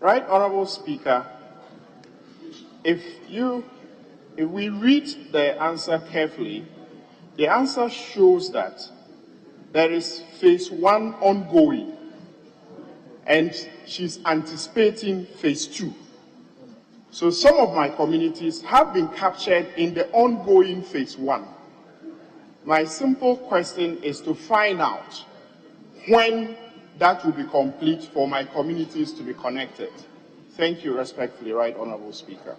Right Honorable Speaker, if we read the answer carefully, the answer shows that there is phase 1 ongoing, and she's anticipating phase 2. So some of my communities have been captured in the ongoing phase 1. My simple question is to find out when that will be complete for my communities to be connected. Thank you respectfully, Right Honorable Speaker.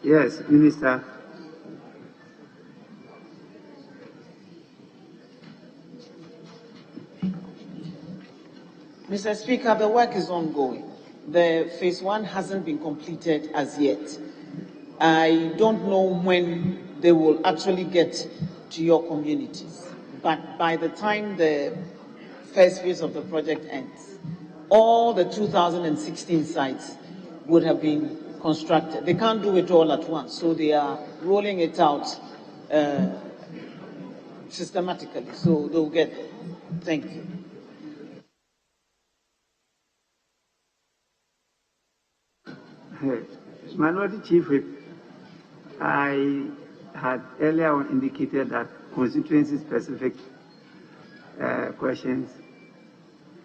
Yes, Minister. Mr. Speaker, the work is ongoing. The phase 1 hasn't been completed as yet. I don't know when they will actually get to your communities, but by the time the first phase of the project ends, all the 2016 sites would have been constructed. They can't do it all at once, so they are rolling it out systematically, so they'll get there. Thank you. Minority Chief Whip, I had earlier on indicated that constituency-specific questions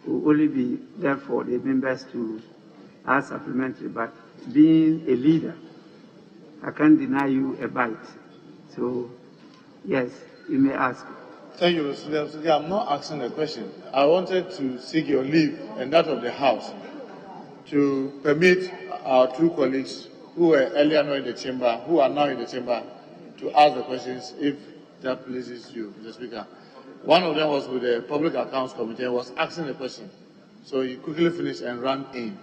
will only be there for the members to ask supplementary, but being a leader, I can't deny you a bite. So, yes, you may ask. Thank you, Mr. Speaker. I'm not asking a question. I wanted to seek your leave and that of the House to permit our two colleagues who were earlier not in the chamber, who are now in the chamber, to ask the questions if that pleases you, Mr. Speaker. One of them was with the Public Accounts Committee and was asking a question. So he quickly finished and ran in.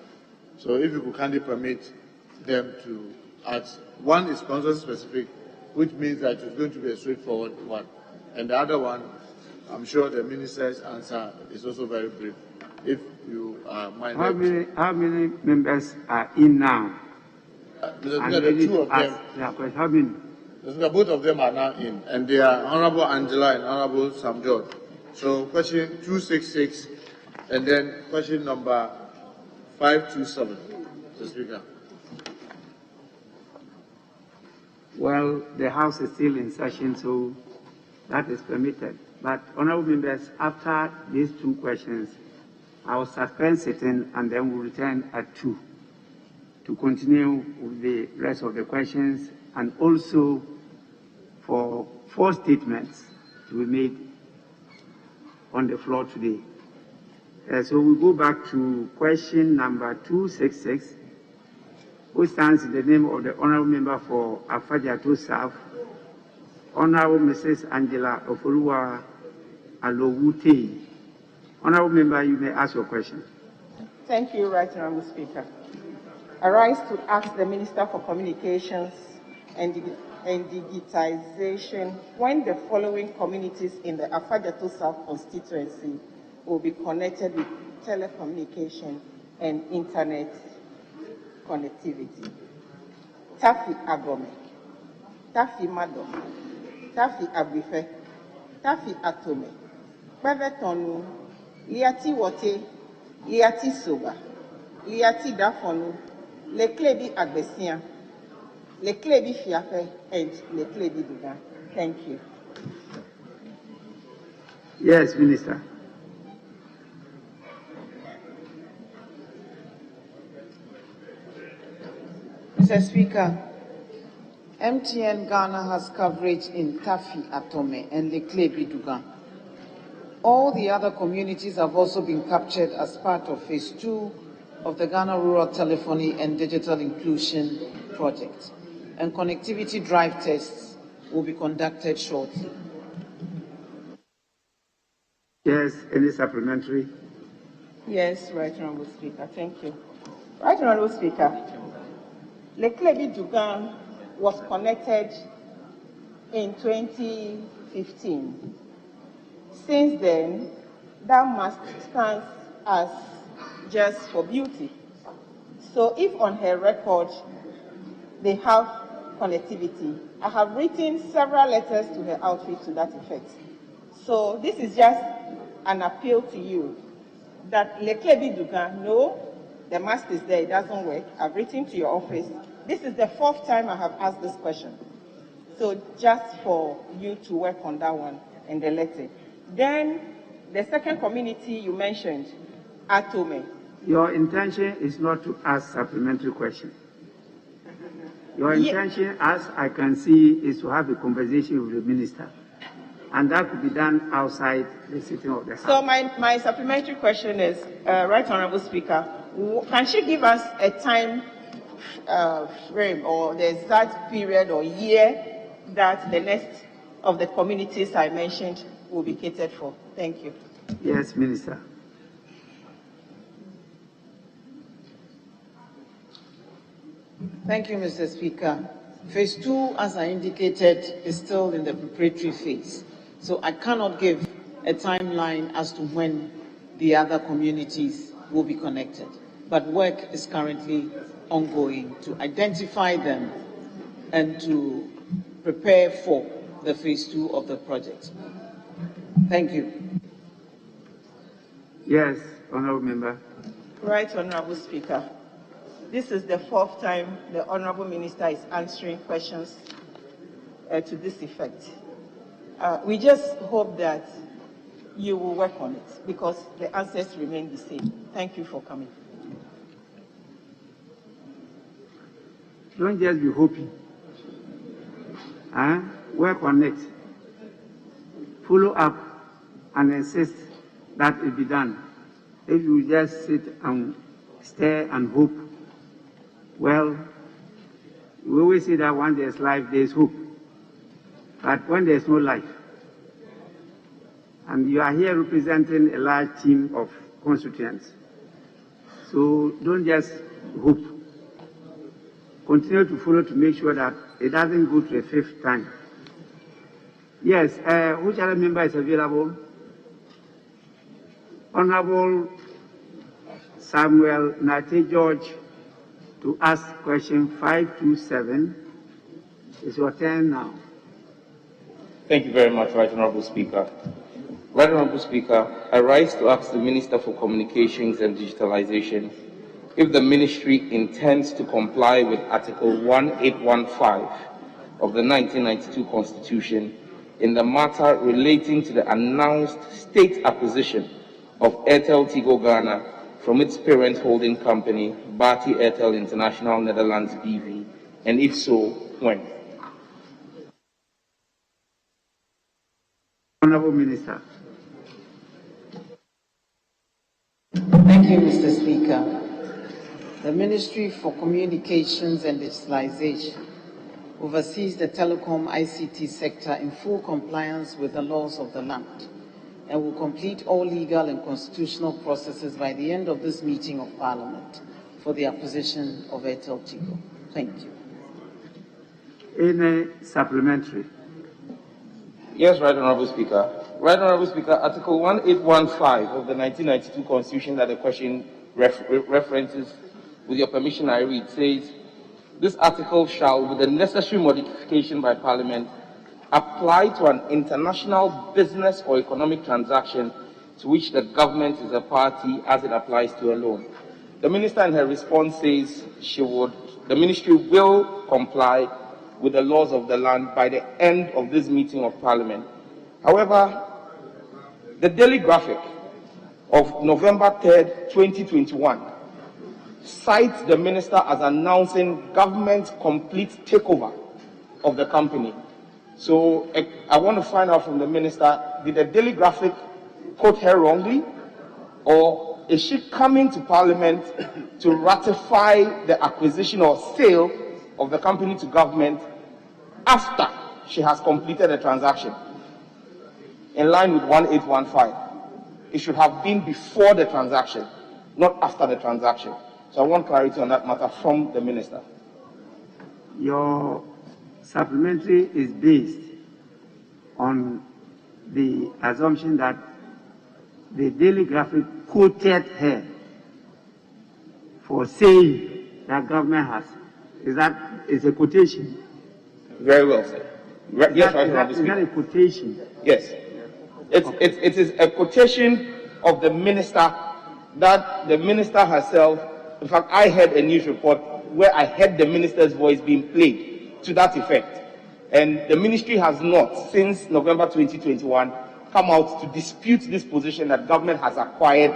So if you could kindly permit them to ask. One is constituency specific, which means that it's going to be a straightforward one. And the other one, I'm sure the minister's answer is also very brief. If you are minded. How many members are in now? Mr. Speaker, the two of them. How many? Mr. Speaker, both of them are now in, and they are Honorable Angela and Honorable Sam George. So question 266, and then question number 527, Mr. Speaker. Well, the House is still in session, so that is permitted. But, honorable members, after these two questions, I will suspend sitting and then we'll return at 2 to continue with the rest of the questions and also for 4 statements to be made on the floor today. So we go back to question number 266, which stands in the name of the honorable member for Afajato South, Honorable Mrs. Angela Ofoluwa Alowute. Honorable member, you may ask your question. Thank you, Right Honorable Speaker. I rise to ask the Minister for Communications and Digitization when the following communities in the Afajato South constituency will be connected with telecommunication and internet connectivity. Tafi Agome, Tafi Mado, Tafi Abife, Tafi Atome, Bevetonu, Liati Wote, Liati Soba, Liati Dafonu, Leklebi Agbesia, Leklebi Fiafe, and Leklebi Dugan. Thank you. Yes, Minister. Mr. Speaker, MTN Ghana has coverage in Tafi Atome and Leklebi Dugan. All the other communities have also been captured as part of phase 2 of the Ghana Rural Telephony and Digital Inclusion Project, and connectivity drive tests will be conducted shortly. Yes, any supplementary? Yes, Right Honorable Speaker. Thank you. Right Honorable Speaker, Leklebi Dugan was connected in 2015. Since then, that must stand as just for beauty. So if on her record they have connectivity. I have written several letters to her outfit to that effect. So this is just an appeal to you that Leklebi Dugan, no, the mast is there, it doesn't work. I've written to your office. This is the 4th time I have asked this question. So just for you to work on that one in the letter. Then the second community you mentioned, Atome. Your intention is not to ask supplementary questions. Your intention, as I can see, is to have a conversation with the minister. And that could be done outside the sitting of the House. So my supplementary question is, Right Honorable Speaker, can she give us a time frame or the exact period or year that the next of the communities I mentioned will be catered for? Thank you. Yes, Minister. Thank you, Mr. Speaker. Phase 2, as I indicated, is still in the preparatory phase. So I cannot give a timeline as to when the other communities will be connected. But work is currently ongoing to identify them and to prepare for the phase 2 of the project. Thank you. Yes, Honourable Member. Right Honorable Speaker. This is the 4th time the Honorable Minister is answering questions to this effect. We just hope that you will work on it because the answers remain the same. Thank you for coming. Don't just be hoping. Work on it. Follow up and insist that it be done. If you just sit and stare and hope, well, we always say that when there's life, there's hope. But when there's no life, and you are here representing a large team of constituents, so don't just hope. Continue to follow to make sure that it doesn't go to a 5th time. Yes, which other member is available? Honorable Samuel Nate George to ask question 527. It's your turn now. Thank you very much, Right Honorable Speaker. Right Honorable Speaker, I rise to ask the Minister for Communications and Digitalization if the Ministry intends to comply with Article 1815 of the 1992 Constitution in the matter relating to the announced state acquisition of Airtel Tigo Ghana from its parent holding company, Bharti Airtel International Netherlands BV, and if so, when? Honorable Minister. Thank you, Mr. Speaker. The Ministry for Communications and Digitalization oversees the telecom ICT sector in full compliance with the laws of the land and will complete all legal and constitutional processes by the end of this meeting of Parliament for the acquisition of Airtel Tigo. Thank you. Any supplementary? Yes, Right Honorable Speaker. Right Honorable Speaker, Article 1815 of the 1992 Constitution that the question references, with your permission I read, says, this article shall, with the necessary modification by Parliament, apply to an international business or economic transaction to which the government is a party as it applies to a loan. The Minister in her response says the Ministry will comply with the laws of the land by the end of this meeting of Parliament. However, the Daily Graphic of November 3rd, 2021 cites the Minister as announcing government's complete takeover of the company. So I want to find out from the Minister, did the Daily Graphic quote her wrongly, or is she coming to Parliament to ratify the acquisition or sale of the company to government after she has completed the transaction? In line with 1815, it should have been before the transaction, not after the transaction. So I want clarity on that matter from the Minister. Your supplementary is based on the assumption that the Daily Graphic quoted her for saying that government has. Is a quotation? Very well, sir. Yes, Right Honorable Is that Speaker. a quotation? Yes. It is a quotation of the minister that the minister herself, in fact, I heard a news report where I heard the minister's voice being played to that effect. And the ministry has not, since November 2021, come out to dispute this position that government has acquired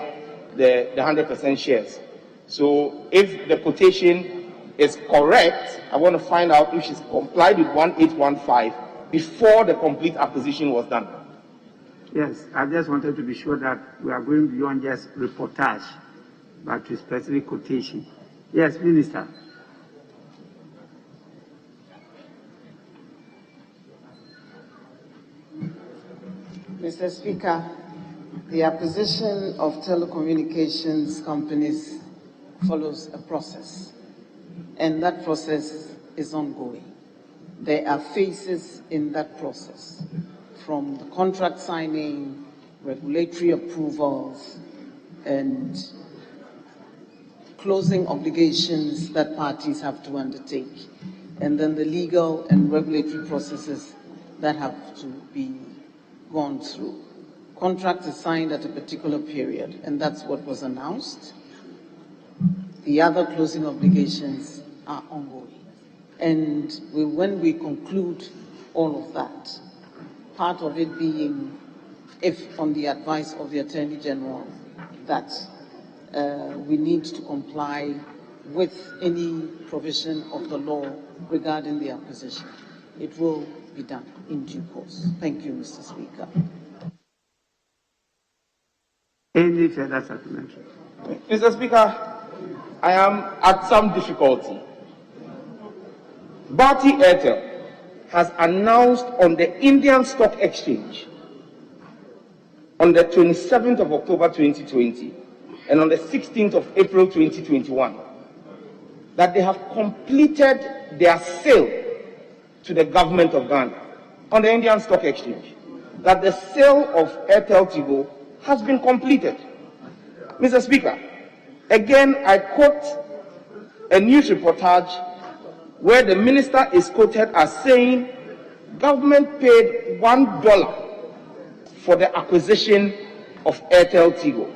the 100% shares. So if the quotation is correct, I want to find out if she's complied with 1815 before the complete acquisition was done. Yes, I just wanted to be sure that we are going beyond just reportage, but to specific quotation. Yes, Minister. Mr. Speaker, the acquisition of telecommunications companies follows a process, and that process is ongoing. There are phases in that process, from the contract signing, regulatory approvals, and closing obligations that parties have to undertake, and then the legal and regulatory processes that have to be gone through. Contract is signed at a particular period, and that's what was announced. The other closing obligations are ongoing. And when we conclude all of that, part of it being, if on the advice of the Attorney General, that we need to comply with any provision of the law regarding the acquisition, it will be done in due course. Thank you, Mr. Speaker. Any further supplementary? Mr. Speaker, I am at some difficulty. Bharti Airtel has announced on the Indian Stock Exchange on the 27th of October 2020 and on the 16th of April 2021 that they have completed their sale to the government of Ghana on the Indian Stock Exchange, that the sale of Airtel Tigo has been completed. Mr. Speaker, again, I quote a news reportage where the minister is quoted as saying government paid $1 for the acquisition of Airtel Tigo.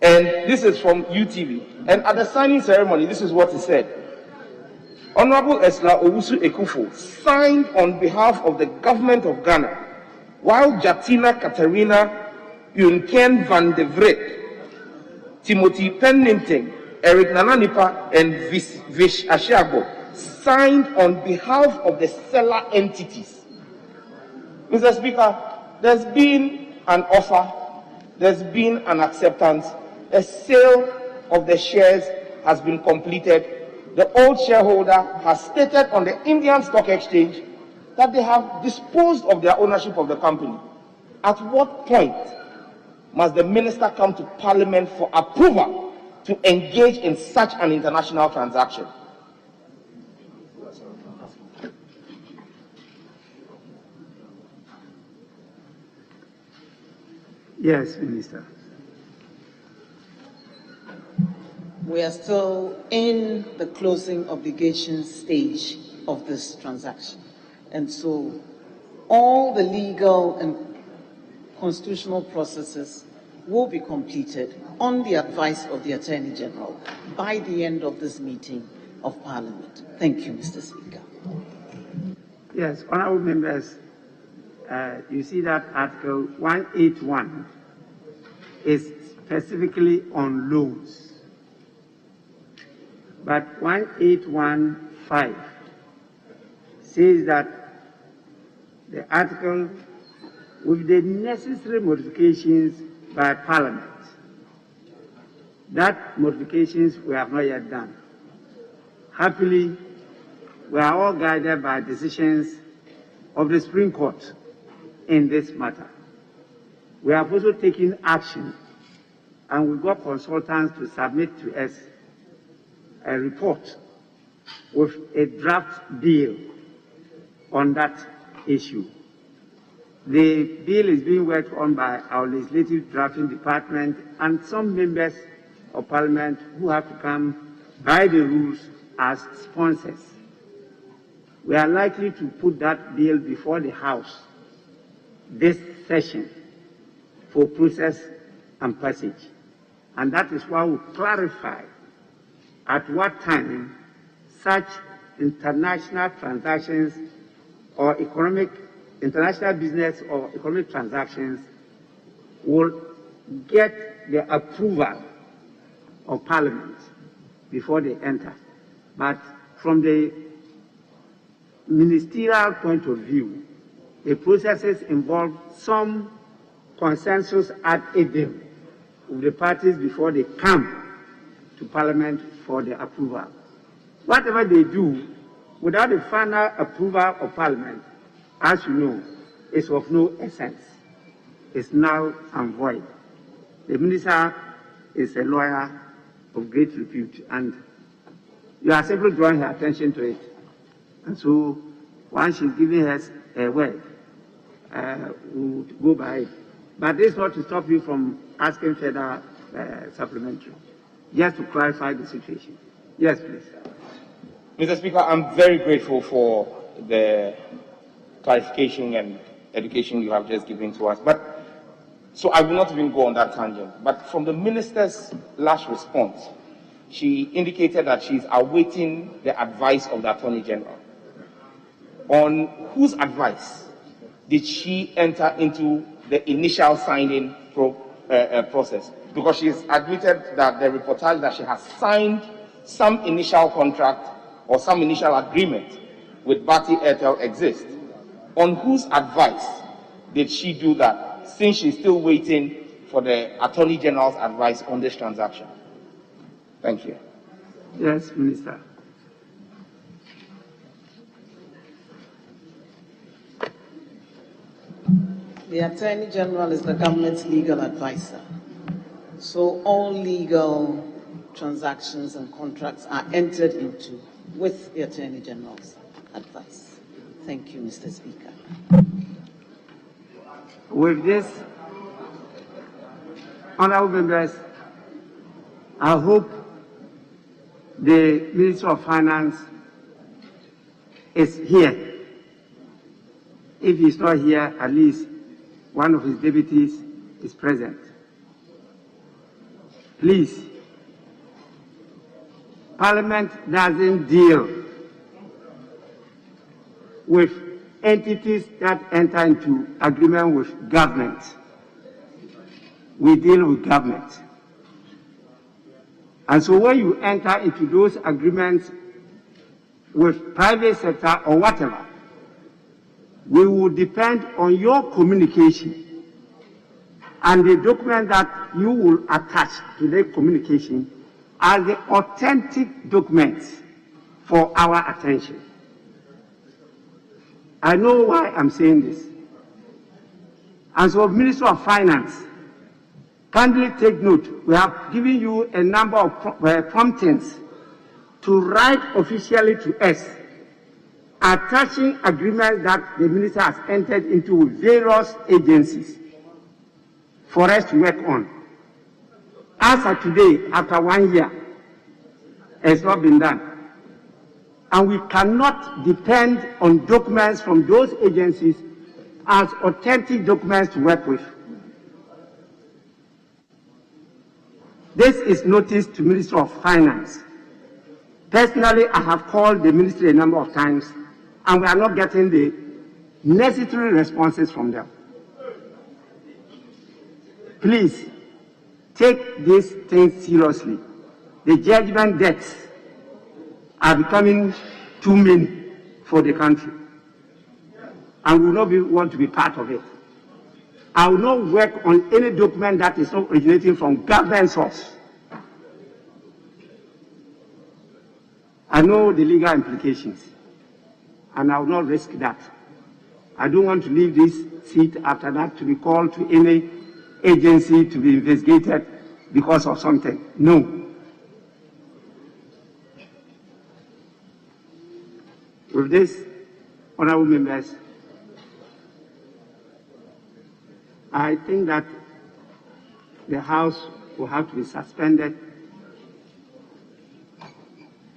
And this is from UTV. And at the signing ceremony, this is what he said. Honorable Esla Owusu Ekufo signed on behalf of the government of Ghana, while Jatina Katerina Yunken van de Vreek, Timothy Pennington, Eric Nananipa, and Vish Ashiago signed on behalf of the seller entities. Mr. Speaker, there's been an offer, there's been an acceptance, a sale of the shares has been completed. The old shareholder has stated on the Indian Stock Exchange that they have disposed of their ownership of the company. At what point must the minister come to Parliament for approval to engage in such an international transaction? Yes, Minister. We are still in the closing obligation stage of this transaction. And so all the legal and constitutional processes will be completed on the advice of the Attorney General by the end of this meeting of Parliament. Thank you, Mr. Speaker. Yes, honorable members, you see that Article 181 is specifically on loans. But 1815 says that the article, with the necessary modifications by Parliament, that modifications we have not yet done. Happily, we are all guided by decisions of the Supreme Court in this matter. We have also taken action, and we got consultants to submit to us a report with a draft bill on that issue. The bill is being worked on by our legislative drafting department and some members of Parliament who have to come by the rules as sponsors. we are likely to put that bill before the House this session for process and passage. And that is why we clarify at what time such international transactions or international business or economic transactions will get the approval of Parliament before they enter. But from the ministerial point of view, the processes involve some consensus ad idem of the parties before they come to Parliament for the approval. Whatever they do, without the final approval of Parliament, as you know, is of no essence. It's null and void. The minister is a lawyer of great repute, and you are simply drawing her attention to it. And so, once she's giving us a word, we'll go by it. But this is not to stop you from asking further supplementary, just to clarify the situation. Yes, please. Mr. Speaker, I'm very grateful for the clarification and education you have just given to us. So I will not even go on that tangent. But from the minister's last response, she indicated that she's awaiting the advice of the Attorney General. On whose advice did she enter into the initial signing process? Because she's admitted that the reportage that she has signed some initial contract or some initial agreement with Bharti Airtel exists. On whose advice did she do that, since she's still waiting for the Attorney General's advice on this transaction? Thank you. Yes, Minister. The Attorney General is the government's legal advisor. So all legal transactions and contracts are entered into with the Attorney General's advice. Thank you, Mr. Speaker. With this, honorable members, I hope the Minister of Finance is here. If he's not here, at least one of his deputies is present. Please, Parliament doesn't deal with entities that enter into agreement with government. We deal with government. And so when you enter into those agreements with private sector or whatever, we will depend on your communication and the document that you will attach to the communication as the authentic documents for our attention. I know why I'm saying this. And so, Minister of Finance, kindly take note. We have given you a number of promptings to write officially to us, attaching agreements that the minister has entered into with various agencies for us to work on. As of today, after 1 year, it's not been done. And we cannot depend on documents from those agencies as authentic documents to work with. This is notice to Minister of Finance. Personally, I have called the ministry a number of times, and we are not getting the necessary responses from them. Please, take these things seriously. The judgment debts are becoming too many for the country, and we will not want to be part of it. I will not work on any document that is not originating from government source. I know the legal implications, and I will not risk that. I don't want to leave this seat after that to be called to any agency to be investigated because of something. No. With this, honorable members, I think that the House will have to be suspended.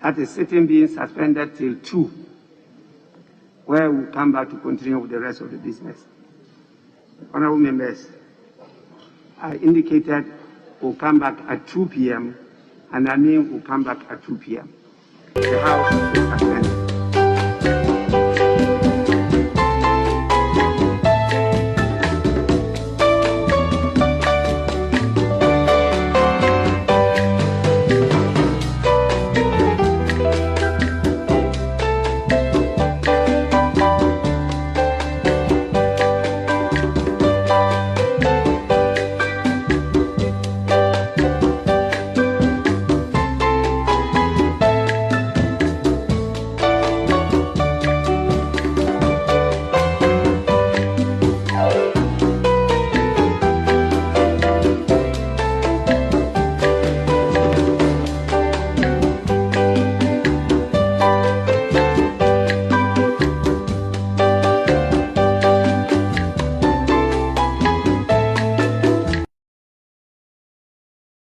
That is, sitting being suspended till 2. where we'll come back to continue with the rest of the business. Honorable members, I indicated we'll come back at 2 p.m. and I mean we'll come back at 2 p.m. The House is suspended.